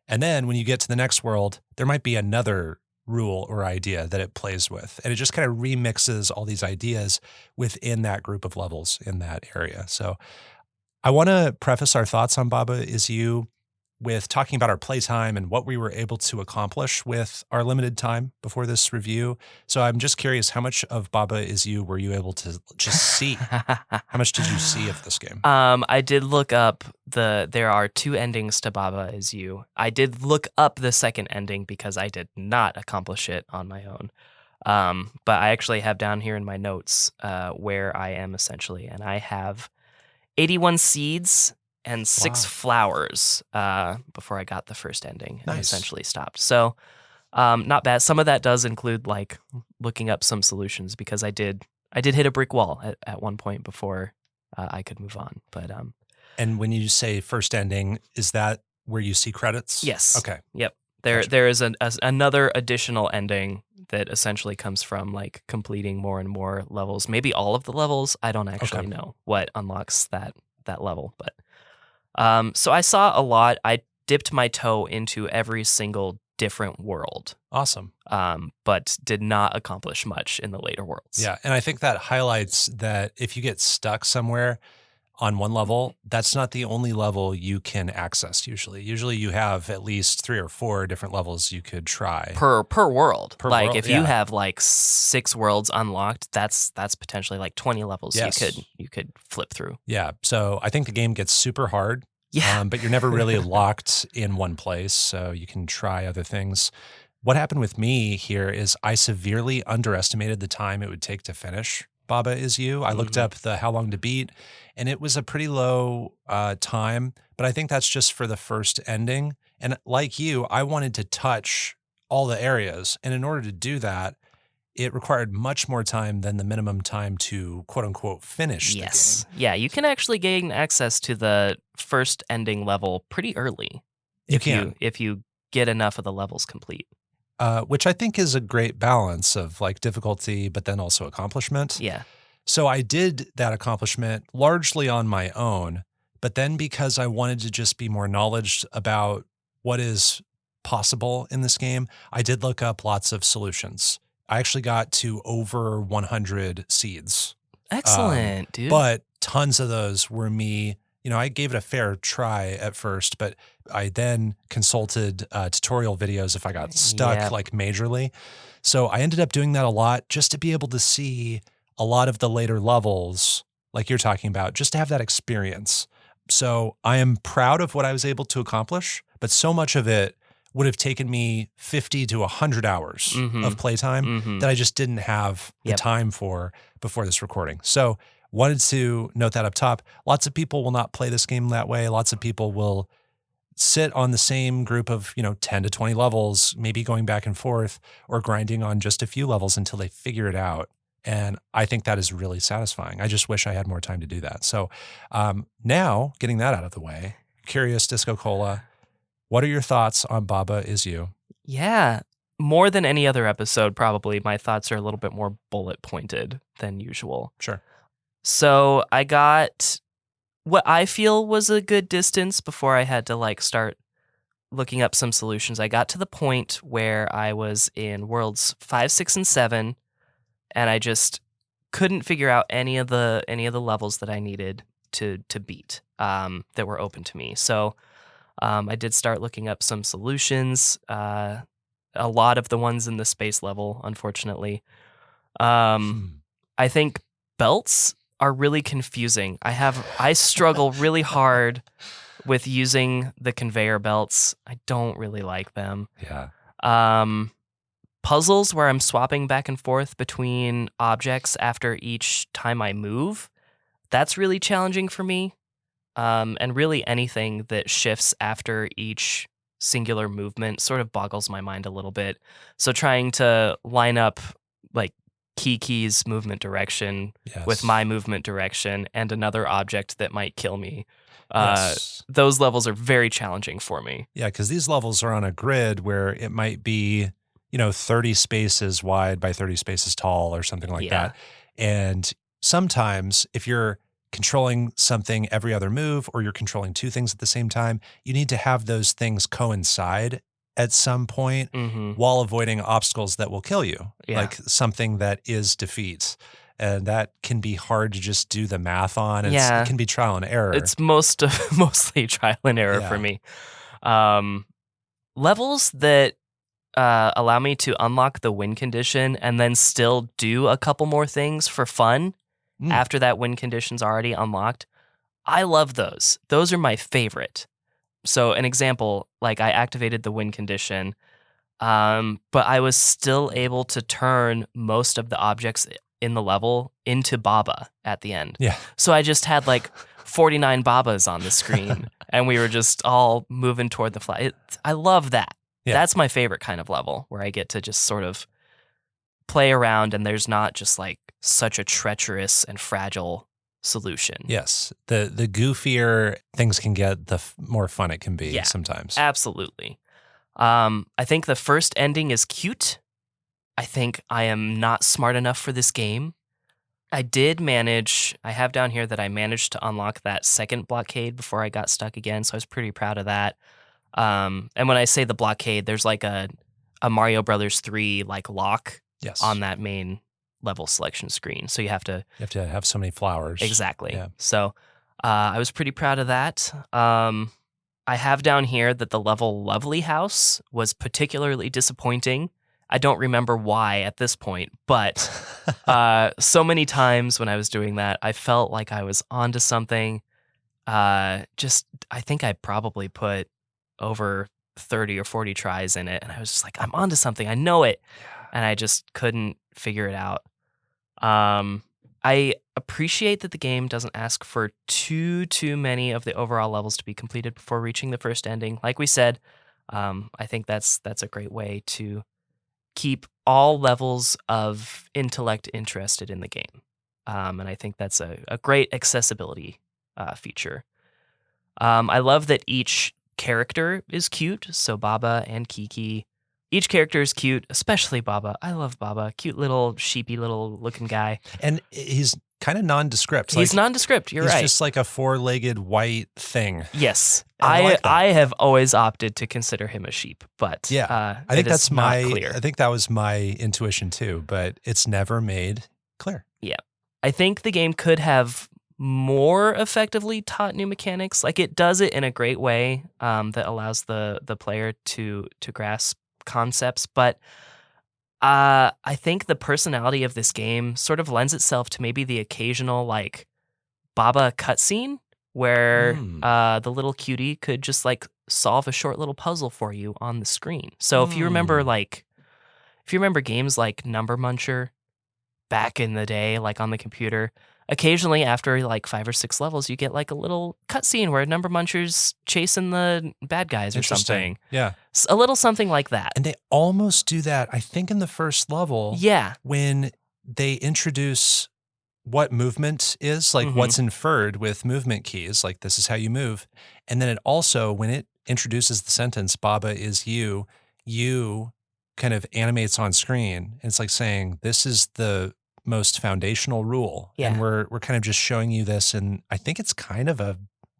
And then when you get to the next world, there might be another rule or idea that it plays with. And it just kind of remixes all these ideas within that group of levels in that area. So I want to preface our thoughts on Baba Is You with talking about our playtime and what we were able to accomplish with our limited time before this review. So I'm just curious, how much of Baba Is You were you able to just see? How much did you see of this game? I did look up there are 2 endings to Baba Is You. I did look up the second ending because I did not accomplish it on my own. But I actually have down here in my notes where I am essentially, and I have 81 seeds and 6 flowers before I got the first ending and essentially stopped. So not bad. Some of that does include like looking up some solutions because I did hit a brick wall at one point before I could move on. But and when you say first ending, is that where you see credits? Yes. Okay. Yep. There is another additional ending that essentially comes from like completing more and more levels. Maybe all of the levels. I don't actually know what unlocks that level, but so I saw a lot. I dipped my toe into every single different world. Awesome. But did not accomplish much in the later worlds. Yeah. And I think that highlights that if you get stuck somewhere on one level, that's not the only level you can access usually. Usually you have at least 3 or 4 different levels you could try. Per world. Per like world, if you have like 6 worlds unlocked, that's potentially like 20 levels you could flip through. Yeah. So I think the game gets super hard. Yeah. But you're never really locked in one place, so you can try other things. What happened with me here is I severely underestimated the time it would take to finish Baba Is You. I looked up the how long to beat, and it was a pretty low time, but I think that's just for the first ending. And like you, I wanted to touch all the areas, and in order to do that, it required much more time than the minimum time to quote unquote finish the game. Yeah, you can actually gain access to the first ending level pretty early. If you get enough of the levels complete. Which I think is a great balance of like difficulty, but then also accomplishment. Yeah. So I did that accomplishment largely on my own, but then because I wanted to just be more knowledgeable about what is possible in this game, I did look up lots of solutions. I actually got to over 100 seeds. Excellent, dude. But tons of those were me. I gave it a fair try at first, but I then consulted tutorial videos if I got stuck Yep. like majorly. So I ended up doing that a lot just to be able to see a lot of the later levels, like you're talking about, just to have that experience. So I am proud of what I was able to accomplish, but so much of it would have taken me 50 to 100 hours of playtime that I just didn't have the time for before this recording. So wanted to note that up top. Lots of people will not play this game that way. Lots of people will sit on the same group of, 10 to 20 levels, maybe going back and forth or grinding on just a few levels until they figure it out. And I think that is really satisfying. I just wish I had more time to do that. So now, getting that out of the way, curious, DiscoCola, what are your thoughts on Baba Is You? Yeah. More than any other episode, probably, my thoughts are a little bit more bullet pointed than usual. Sure. So I got what I feel was a good distance before I had to start looking up some solutions. I got to the point where I was in worlds 5, 6, and 7, and I just couldn't figure out any of the levels that I needed to beat that were open to me. So I did start looking up some solutions. A lot of the ones in the space level, unfortunately. I think belts are really confusing. I struggle really hard with using the conveyor belts. I don't really like them. Yeah. Puzzles where I'm swapping back and forth between objects after each time I move, that's really challenging for me. And really anything that shifts after each singular movement sort of boggles my mind a little bit. So trying to line up Kiki's movement direction with my movement direction and another object that might kill me. Those levels are very challenging for me. Yeah, because these levels are on a grid where it might be, 30 spaces wide by 30 spaces tall or something like that. And sometimes if you're controlling something every other move or you're controlling two things at the same time, you need to have those things coincide at some point while avoiding obstacles that will kill you, like something that is defeat. And that can be hard to just do the math on. It can be trial and error. It's mostly trial and error for me. Levels that allow me to unlock the win condition and then still do a couple more things for fun after that win condition's already unlocked. I love those. Those are my favorite. So an example, I activated the win condition, but I was still able to turn most of the objects in the level into Baba at the end. Yeah. So I just had 49 Babas on the screen and we were just all moving toward the flag. I love that. Yeah. That's my favorite kind of level where I get to just sort of play around and there's not just such a treacherous and fragile solution. Yes. The goofier things can get, the more fun it can be sometimes. Absolutely. I think the first ending is cute. I think I am not smart enough for this game. I have down here that I managed to unlock that second blockade before I got stuck again, so I was pretty proud of that. And when I say the blockade, there's a Mario Brothers 3 lock on that main level selection screen. So you have to have so many flowers. Exactly. Yeah. So I was pretty proud of that. I have down here that the level Lovely House was particularly disappointing. I don't remember why at this point, but so many times when I was doing that, I felt like I was onto something. I think I probably put over 30 or 40 tries in it, and I was just I'm onto something. I know it, and I just couldn't figure it out. I appreciate that the game doesn't ask for too many of the overall levels to be completed before reaching the first ending. Like we said, I think that's a great way to keep all levels of intellect interested in the game. And I think that's a great accessibility feature. I love that each character is cute. So Baba and Kiki. Each character is cute, especially Baba. I love Baba. Cute little sheepy little looking guy. And he's kind of nondescript. He's nondescript. You're he's right. just like a four-legged white thing. Yes. And I like that. I have always opted to consider him a sheep, but Yeah. I think it that's is not clear. I think that was my intuition too, but it's never made clear. Yeah. I think the game could have more effectively taught new mechanics. Like, it does it in a great way that allows the player to grasp concepts, but I think the personality of this game sort of lends itself to maybe the occasional like Baba cutscene where the little cutie could just like solve a short little puzzle for you on the screen. So if you remember games like Number Muncher back in the day, like on the computer, occasionally after like 5 or 6 levels, you get like a little cutscene where Number Muncher's chasing the bad guys or something. Yeah. A little something like that. And they almost do that, I think, in the first level. Yeah. When they introduce what movement is, like what's inferred with movement keys, like this is how you move. And then it also, when it introduces the sentence, Baba is you kind of animates on screen. And it's like saying, this is the most foundational rule. Yeah. And we're kind of just showing you this. And I think it's kind of a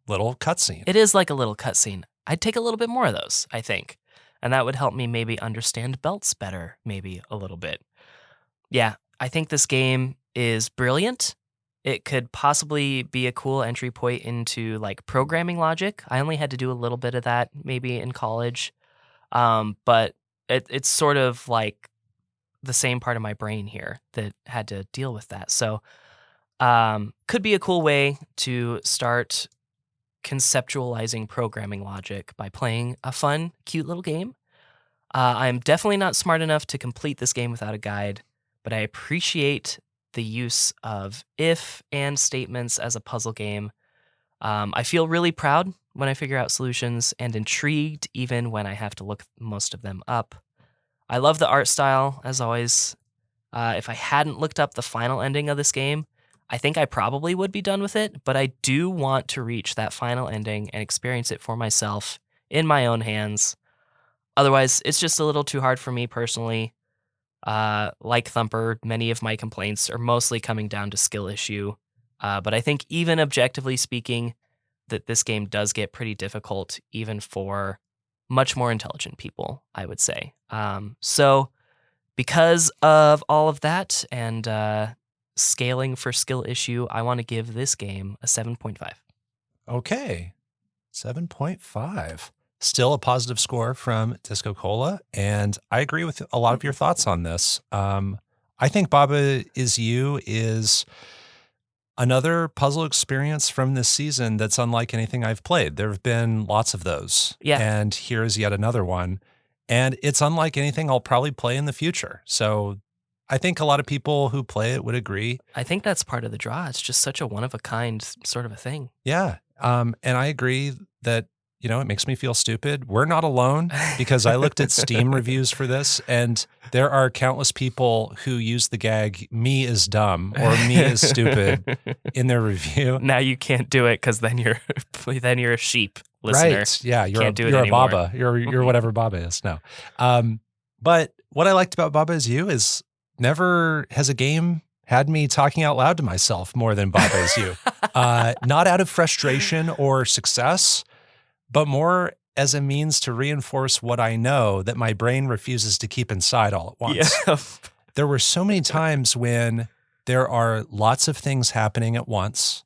little cutscene. It is like a little cutscene. I'd take a little bit more of those, I think. And that would help me maybe understand belts better, maybe a little bit. Yeah, I think this game is brilliant. It could possibly be a cool entry point into like programming logic. I only had to do a little bit of that maybe in college. But it's sort of like the same part of my brain here that had to deal with that. So could be a cool way to start conceptualizing programming logic by playing a fun, cute little game. I'm definitely not smart enough to complete this game without a guide, but I appreciate the use of if and statements as a puzzle game. I feel really proud when I figure out solutions and intrigued even when I have to look most of them up. I love the art style, as always. If I hadn't looked up the final ending of this game, I think I probably would be done with it, but I do want to reach that final ending and experience it for myself in my own hands. Otherwise, it's just a little too hard for me personally. Like Thumper, many of my complaints are mostly coming down to skill issue. But I think even objectively speaking, that this game does get pretty difficult even for much more intelligent people, I would say. So because of all of that and scaling for skill issue, I want to give this game a 7.5. Okay, 7.5. Still a positive score from DiscoCola, and I agree with a lot of your thoughts on this. I think Baba Is You is another puzzle experience from this season that's unlike anything I've played. There have been lots of those, and here is yet another one, and it's unlike anything I'll probably play in the future. So I think a lot of people who play it would agree. I think that's part of the draw. It's just such a one-of-a-kind sort of a thing. Yeah, and I agree that, you know, it makes me feel stupid. We're not alone, because I looked at Steam reviews for this, and there are countless people who use the gag, me is dumb or me is stupid in their review. Now you can't do it because then you're a sheep listener. Right. Yeah. You're Can't do it you're a anymore. Baba. You're whatever Baba is. No. But what I liked about Baba Is You is never has a game had me talking out loud to myself more than Baba Is You. Not out of frustration or success, but more as a means to reinforce what I know that my brain refuses to keep inside all at once. Yeah. There were so many times when there are lots of things happening at once,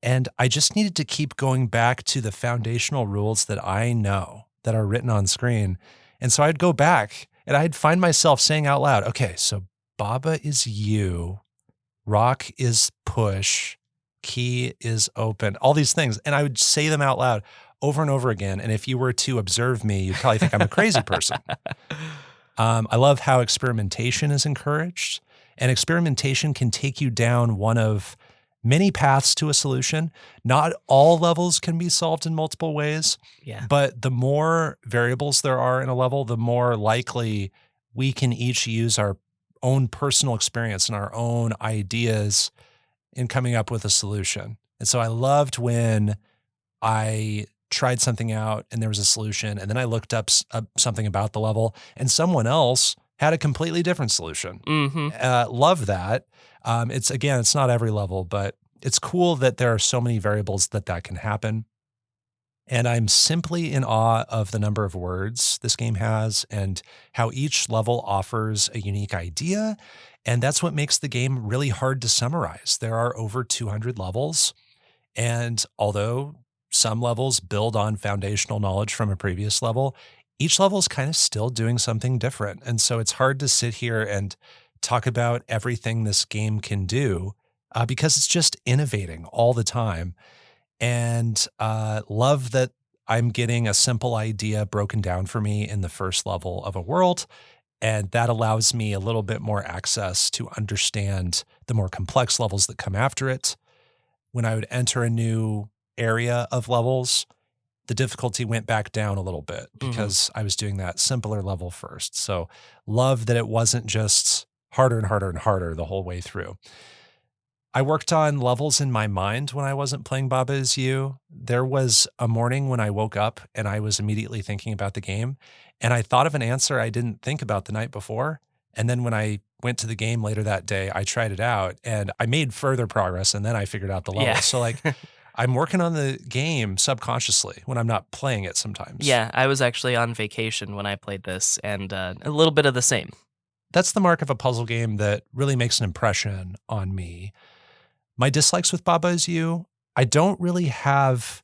and I just needed to keep going back to the foundational rules that I know that are written on screen. And so I'd go back and I'd find myself saying out loud, okay, so Baba is you, rock is push, key is open, all these things. And I would say them out loud over and over again. And if you were to observe me, you'd probably think I'm a crazy person. I love how experimentation is encouraged, and experimentation can take you down one of many paths to a solution. Not all levels can be solved in multiple ways, but the more variables there are in a level, the more likely we can each use our own personal experience and our own ideas in coming up with a solution. And so I loved when I tried something out and there was a solution, and then I looked up something about the level and someone else had a completely different solution. Mm-hmm. Love that. It's not every level, but it's cool that there are so many variables that can happen. And I'm simply in awe of the number of words this game has and how each level offers a unique idea. And that's what makes the game really hard to summarize. There are over 200 levels. And although some levels build on foundational knowledge from a previous level, each level is kind of still doing something different. And so it's hard to sit here and talk about everything this game can do because it's just innovating all the time. And love that I'm getting a simple idea broken down for me in the first level of a world. And that allows me a little bit more access to understand the more complex levels that come after it. When I would enter a new area of levels, the difficulty went back down a little bit because I was doing that simpler level first. So love that it wasn't just harder and harder and harder the whole way through. I worked on levels in my mind when I wasn't playing Baba Is You. There was a morning when I woke up and I was immediately thinking about the game, and I thought of an answer I didn't think about the night before. And then when I went to the game later that day, I tried it out and I made further progress, and then I figured out the level. Yeah. So like I'm working on the game subconsciously when I'm not playing it sometimes. Yeah, I was actually on vacation when I played this, and a little bit of the same. That's the mark of a puzzle game that really makes an impression on me. My dislikes with Baba Is You, I don't really have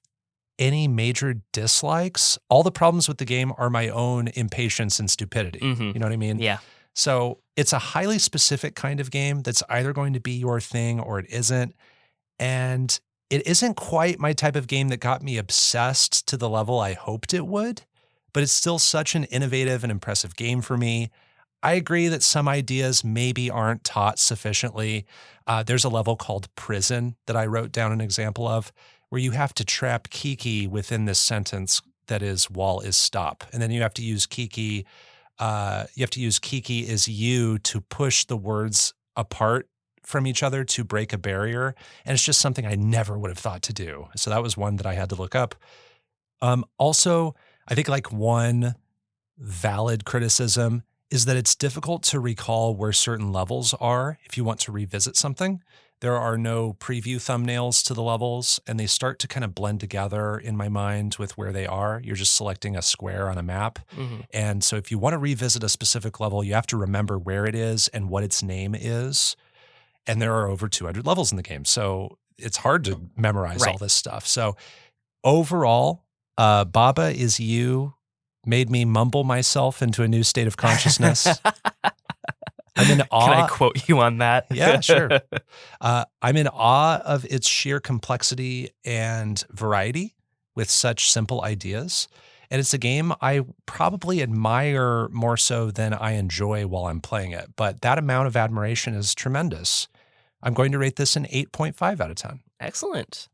any major dislikes. All the problems with the game are my own impatience and stupidity. Mhm. You know what I mean? Yeah. So it's a highly specific kind of game that's either going to be your thing or it isn't. And it isn't quite my type of game that got me obsessed to the level I hoped it would, but it's still such an innovative and impressive game for me. I agree that some ideas maybe aren't taught sufficiently. There's a level called Prison that I wrote down an example of where you have to trap Kiki within this sentence that is wall is stop. And then you have to use Kiki is you to push the words apart from each other to break a barrier. And it's just something I never would have thought to do. So that was one that I had to look up. Also, I think like one valid criticism is that it's difficult to recall where certain levels are if you want to revisit something. There are no preview thumbnails to the levels, and they start to kind of blend together in my mind with where they are. You're just selecting a square on a map. Mhm. And so if you want to revisit a specific level, you have to remember where it is and what its name is. And there are over 200 levels in the game. So it's hard to memorize all Right. this stuff. So overall, Baba Is You made me mumble myself into a new state of consciousness. I'm in awe. Can I quote you on that? Yeah, sure. I'm in awe of its sheer complexity and variety with such simple ideas. And it's a game I probably admire more so than I enjoy while I'm playing it. But that amount of admiration is tremendous. I'm going to rate this an 8.5 out of 10. Excellent.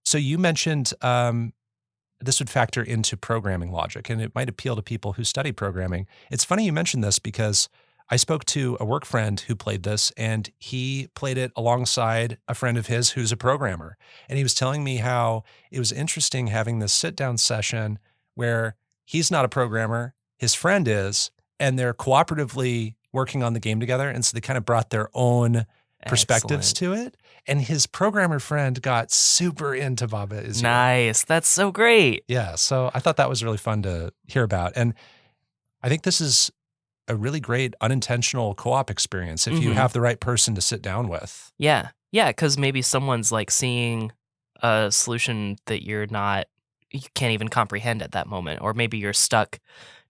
So you mentioned this would factor into programming logic, and it might appeal to people who study programming. It's funny you mentioned this because I spoke to a work friend who played this, and he played it alongside a friend of his who's a programmer. And he was telling me how it was interesting having this sit-down session where he's not a programmer, his friend is, and they're cooperatively working on the game together. And so they kind of brought their own perspectives Excellent. to it. And his programmer friend got super into Baba Is You. Nice. That's so great. Yeah, so I thought that was really fun to hear about. And I think this is a really great unintentional co-op experience if you Mhm. have the right person to sit down with. Yeah. Yeah, because maybe someone's like seeing a solution that you can't even comprehend at that moment. Or maybe you're stuck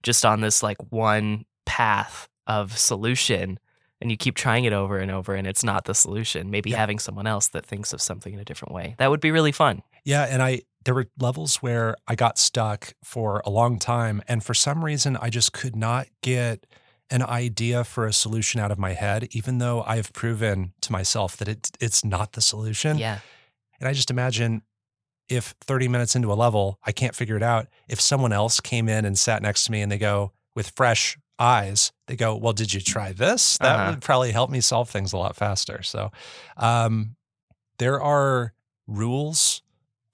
just on this like one path of solution and you keep trying it over and over and it's not the solution. Maybe Yeah. having someone else that thinks of something in a different way. That would be really fun. Yeah, and there were levels where I got stuck for a long time, and for some reason I just could not get an idea for a solution out of my head, even though I have proven to myself that it's not the solution. Yeah. And I just imagine if 30 minutes into a level, I can't figure it out, if someone else came in and sat next to me and they go, with fresh eyes, they go, well, did you try this? That Uh-huh. would probably help me solve things a lot faster. So there are rules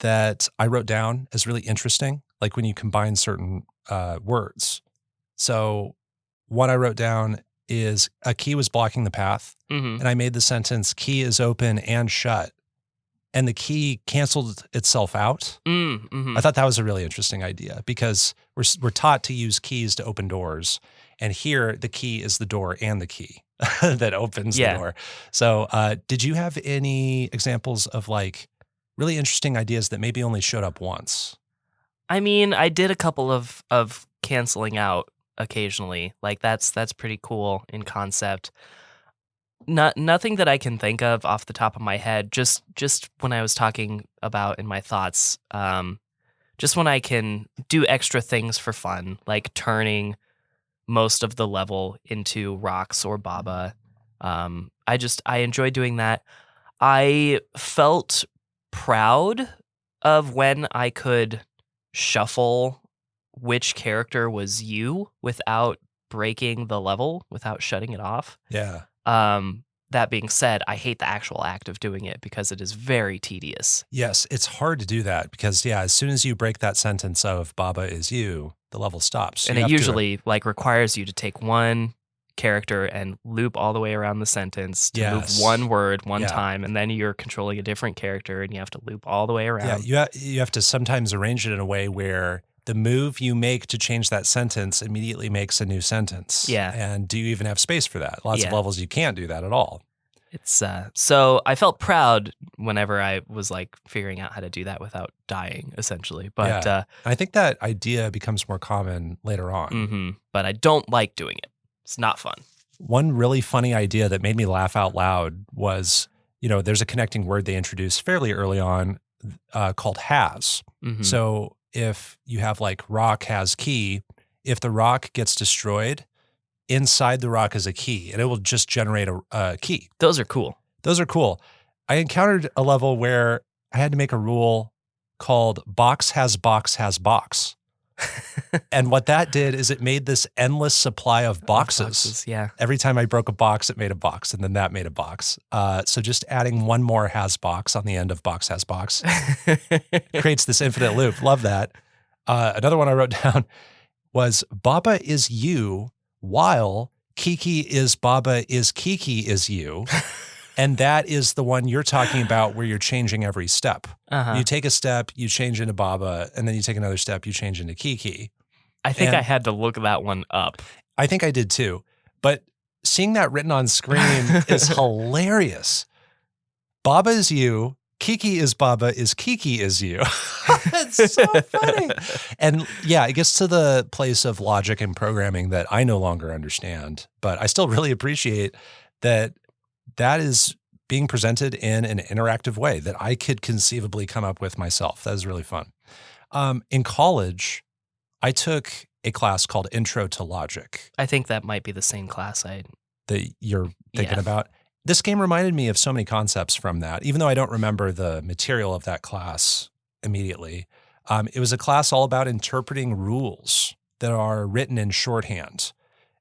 that I wrote down as really interesting, like when you combine certain words. So one I wrote down is a key was blocking the path. Mm-hmm. And I made the sentence, key is open and shut. And the key canceled itself out. Mm-hmm. I thought that was a really interesting idea because we're taught to use keys to open doors. And here, the key is the door and the key that opens the door. So did you have any examples of like really interesting ideas that maybe only showed up once? I mean, I did a couple of canceling out occasionally. Like that's pretty cool in concept. Nothing that I can think of off the top of my head. Just when I was talking about in my thoughts, just when I can do extra things for fun, like turning most of the level into rocks or baba. I enjoy doing that. I felt proud of when I could shuffle which character was you without breaking the level, without shutting it off. Yeah. That being said, I hate the actual act of doing it because it is very tedious. Yes, it's hard to do that because, as soon as you break that sentence of Baba is you, the level stops. And it usually requires you to take one character and loop all the way around the sentence to move one word one time, and then you're controlling a different character and you have to loop all the way around. Yeah, you have to sometimes arrange it in a way where the move you make to change that sentence immediately makes a new sentence. Yeah. And do you even have space for that? Lots of levels you can't do that at all. It's so I felt proud whenever I was figuring out how to do that without dying, essentially. But I think that idea becomes more common later on. But I don't like doing it. It's not fun. One really funny idea that made me laugh out loud was, there's a connecting word they introduced fairly early on called has. Mm-hmm. So if you have rock has key, if the rock gets destroyed, inside the rock is a key, and it will just generate a key. Those are cool. I encountered a level where I had to make a rule called box has box has box. And what that did is it made this endless supply of boxes. Yeah. Every time I broke a box, it made a box, and then that made a box. So just adding one more has box on the end of box has box creates this infinite loop. Love that. Another one I wrote down was Baba is you, while Kiki is Baba is Kiki is you. And that is the one you're talking about where you're changing every step. You take a step, you change into Baba, and then you take another step, you change into Kiki. I think I had to look that one up. I think I did too. But seeing that written on screen is hilarious. Baba is you, Kiki is Baba is Kiki is you. It's so funny. And it gets to the place of logic and programming that I no longer understand. But I still really appreciate that is being presented in an interactive way that I could conceivably come up with myself. That is really fun. In college, I took a class called Intro to Logic. I think that might be the same class that you're thinking about. This game reminded me of so many concepts from that, even though I don't remember the material of that class immediately. It was a class all about interpreting rules that are written in shorthand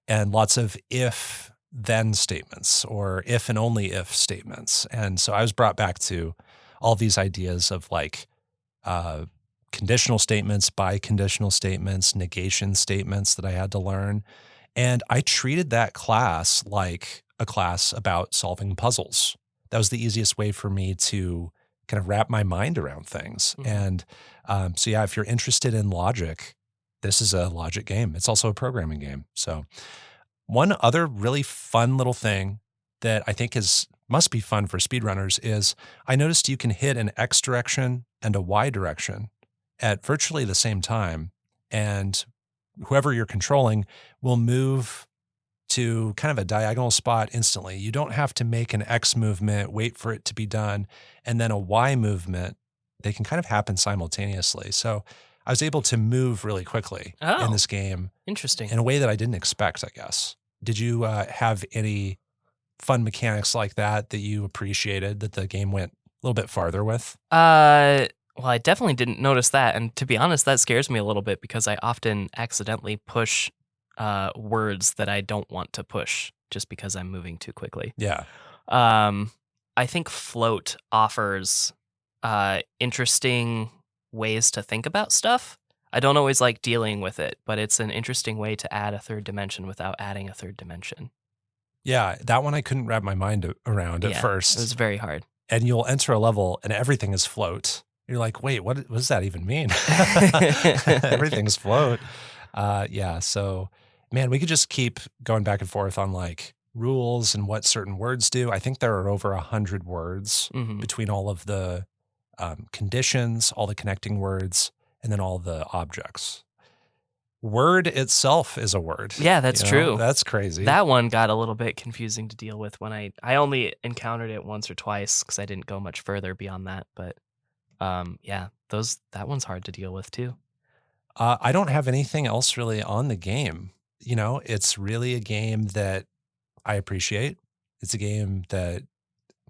and lots of if-then statements or if and only if statements. And so I was brought back to all these ideas of conditional statements, biconditional statements, negation statements that I had to learn. And I treated that class like a class about solving puzzles. That was the easiest way for me to kind of wrap my mind around things. And if you're interested in logic, this is a logic game. It's also a programming game. So one other really fun little thing that I think must be fun for speedrunners is I noticed you can hit an X direction and a Y direction at virtually the same time. And whoever you're controlling will move to kind of a diagonal spot instantly. You don't have to make an X movement, wait for it to be done, and then a Y movement. They can kind of happen simultaneously. So I was able to move really quickly in this game. Interesting. In a way that I didn't expect, I guess. Did you have any fun mechanics like that you appreciated that the game went a little bit farther with? Well, I definitely didn't notice that. And to be honest, that scares me a little bit because I often accidentally push words that I don't want to push just because I'm moving too quickly. Yeah. I think float offers interesting ways to think about stuff. I don't always like dealing with it, but it's an interesting way to add a third dimension without adding a third dimension. Yeah, that one I couldn't wrap my mind around at Yeah, first. It was very hard. And you'll enter a level and everything is float. You're like, wait, what does that even mean? Everything's float. Yeah, so man, we could just keep going back and forth on like rules and what certain words do. I think there are over 100 words Mhm. between all of the conditions, all the connecting words, and then all the objects. Word itself is a word. Yeah, that's true. That's crazy. That one got a little bit confusing to deal with when I only encountered it once or twice because I didn't go much further beyond that. But yeah, that one's hard to deal with too. I don't have anything else really on the game. It's really a game that I appreciate. It's a game that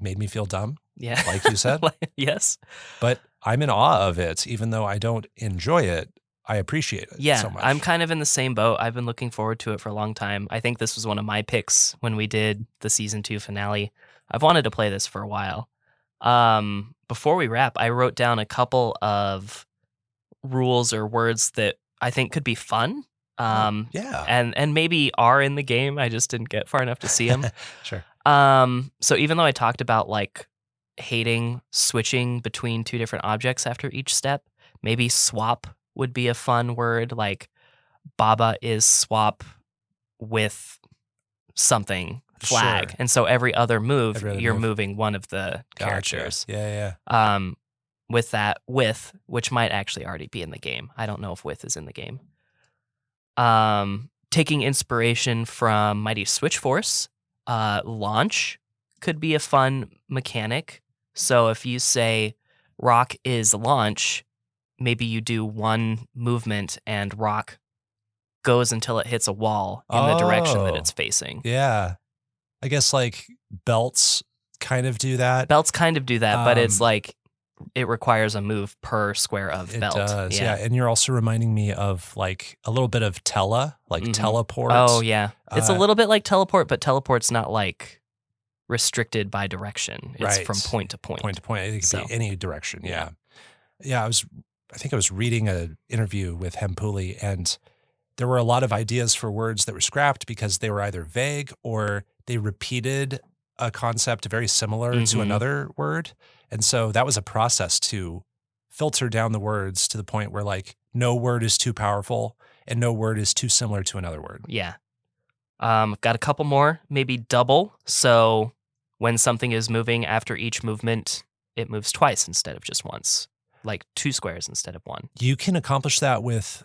made me feel dumb, Yeah, like you said, yes. but I'm in awe of it. Even though I don't enjoy it, I appreciate it Yeah, so much. I'm kind of in the same boat. I've been looking forward to it for a long time. I think this was one of my picks when we did the season 2 finale. I've wanted to play this for a while. Before we wrap, I wrote down a couple of rules or words that I think could be fun. Yeah. And maybe are in the game. I just didn't get far enough to see them. Sure. So even though I talked about like hating switching between two different objects after each step, maybe swap would be a fun word. Like Baba is swap with something flag. Sure. And so every other move, Every other you're move. moving one of the Gotcha. characters. Yeah. With that which might actually already be in the game. I don't know if with is in the game. Taking inspiration from Mighty Switch Force, launch could be a fun mechanic. So if you say rock is launch, maybe you do one movement and rock goes until it hits a wall in the direction that it's facing. Yeah. I guess like belts kind of do that. Belts kind of do that, but it's like it requires a move per square of It belt. does, yeah. And you're also reminding me of like a little bit of like teleport. Oh, yeah. It's a little bit like teleport, but teleport's not like restricted by direction. It's from point to point. Point to point. It could be any direction. Yeah. I think I was reading an interview with Hempuli, and there were a lot of ideas for words that were scrapped because they were either vague or they repeated a concept very similar to another word. And so that was a process to filter down the words to the point where like no word is too powerful and no word is too similar to another word. Yeah. Got a couple more, maybe double. So when something is moving after each movement, it moves twice instead of just once, like 2 squares instead of 1. You can accomplish that with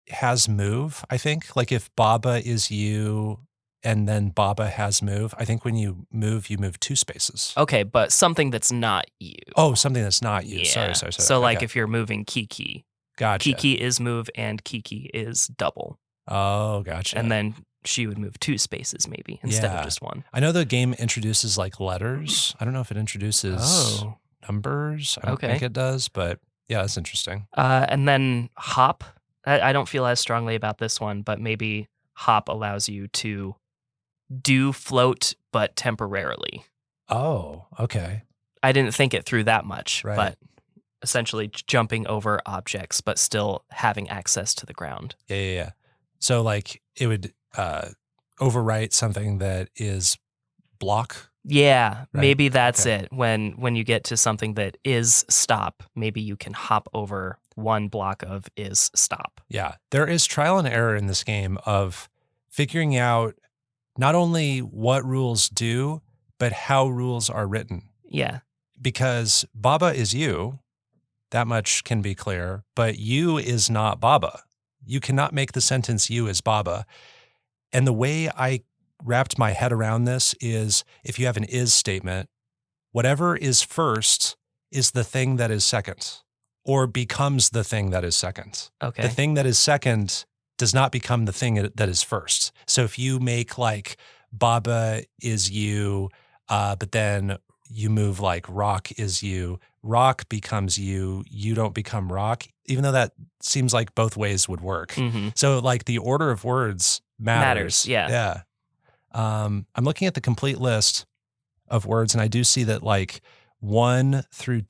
has move, I think. Like if Baba is you and then Baba has move, I think when you move 2 spaces. Okay, but something that's not you. Oh, something that's not you. Yeah. Sorry. So like Okay. if you're moving Kiki, Gotcha. Kiki is move and Kiki is double. Oh, gotcha. And then she would move 2 spaces maybe instead of just 1. I know the game introduces like letters. I don't know if it introduces numbers. I don't think it does, but yeah, that's interesting. And then hop. I don't feel as strongly about this one, but maybe hop allows you to do float, but temporarily. Oh, okay. I didn't think it through that much, Right. but essentially jumping over objects, but still having access to the ground. Yeah. So like it would overwrite something that is block. Yeah, Right. maybe that's Okay. it. When you get to something that is stop, maybe you can hop over one block of is stop. Yeah. There is trial and error in this game of figuring out not only what rules do, but how rules are written. Yeah. Because Baba is you, that much can be clear, but you is not Baba. You cannot make the sentence you is Baba. And the way I wrapped my head around this is if you have an is statement, whatever is first is the thing that is second or becomes the thing that is second. Okay. The thing that is second does not become the thing that is first. So if you make like Baba is you, but then you move like rock is you, rock becomes you don't become rock, even though that seems like both ways would work. Mhm. So like the order of words matters. Yeah. I'm looking at the complete list of words and I do see that like 1 through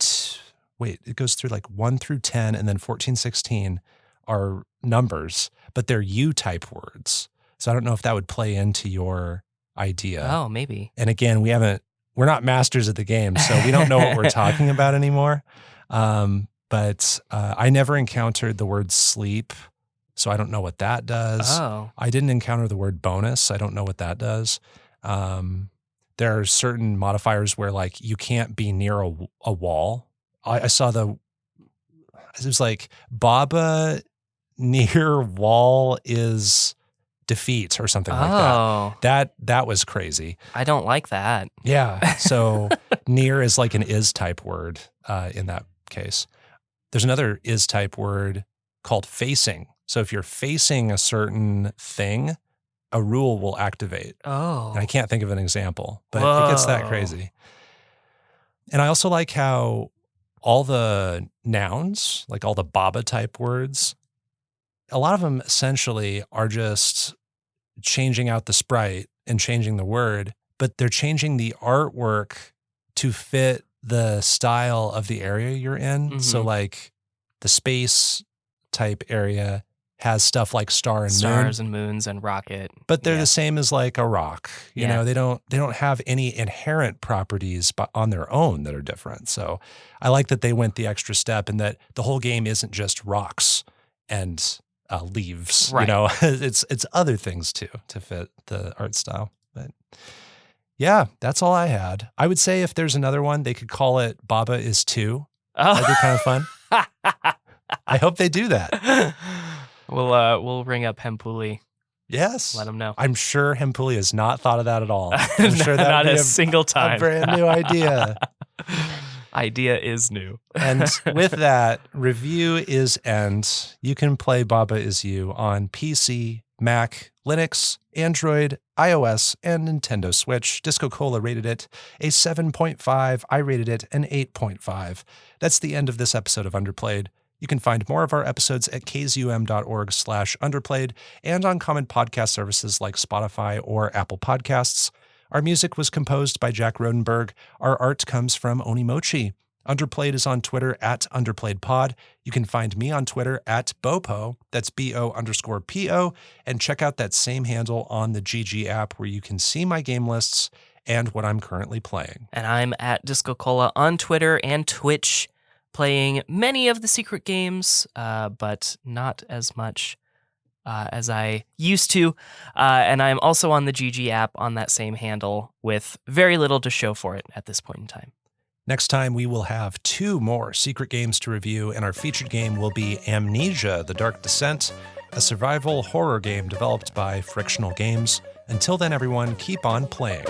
it goes through like 1 through 10 and then 14, 16 are numbers, but they're U-type words. So I don't know if that would play into your idea. Oh, maybe. And again, we're not masters of the game, so we don't know what we're talking about anymore. But I never encountered the word sleep, so I don't know what that does. Oh. I didn't encounter the word bonus. I don't know what that does. There are certain modifiers where like you can't be near a wall. I saw it was like Baba near wall is defeat or something like Oh. that. That was crazy. I don't like that. Yeah. So near is like an is type word in that case. There's another is type word called facing. So if you're facing a certain thing, a rule will activate. Oh. And I can't think of an example, but it gets that Whoa. crazy. And I also like how all the nouns, like all the Baba type words, a lot of them essentially are just changing out the sprite and changing the word, but they're changing the artwork to fit the style of the area you're in. So Mhm. like the space type area has stuff like star and moon, Stars and moons and rocket. but they're Yeah. the same as like a rock. You Yeah. know, they don't have any inherent properties on their own that are different. So I like that they went the extra step and that the whole game isn't just rocks and leaves. Right. You know, it's other things too to fit the art style. But yeah, that's all I had. I would say if there's another one, they could call it Baba is 2. That'd be kind of fun. I hope they do that. We'll ring up Hempuli. Yes. Let them know. I'm sure Hempuli has not thought of that at all. I'm sure that Not would a be single a time. brand new idea. Idea is new. And with that, review is end. You can play Baba Is You on PC, Mac, Linux, Android, iOS, and Nintendo Switch. DiscoCola rated it a 7.5. I rated it an 8.5. That's the end of this episode of Underplayed. You can find more of our episodes at kzum.org/underplayed and on common podcast services like Spotify or Apple Podcasts. Our music was composed by Jack Rodenberg. Our art comes from Onimochi. Underplayed is on Twitter at UnderplayedPod. You can find me on Twitter at Bopo, that's BO_PO, and check out that same handle on the GG app where you can see my game lists and what I'm currently playing. And I'm at DiscoCola on Twitter and Twitch, playing many of the secret games, but not as much as I used to. And I'm also on the GG app on that same handle with very little to show for it at this point in time. Next time, we will have 2 more secret games to review, and our featured game will be Amnesia: The Dark Descent, a survival horror game developed by Frictional Games. Until then, everyone, keep on playing.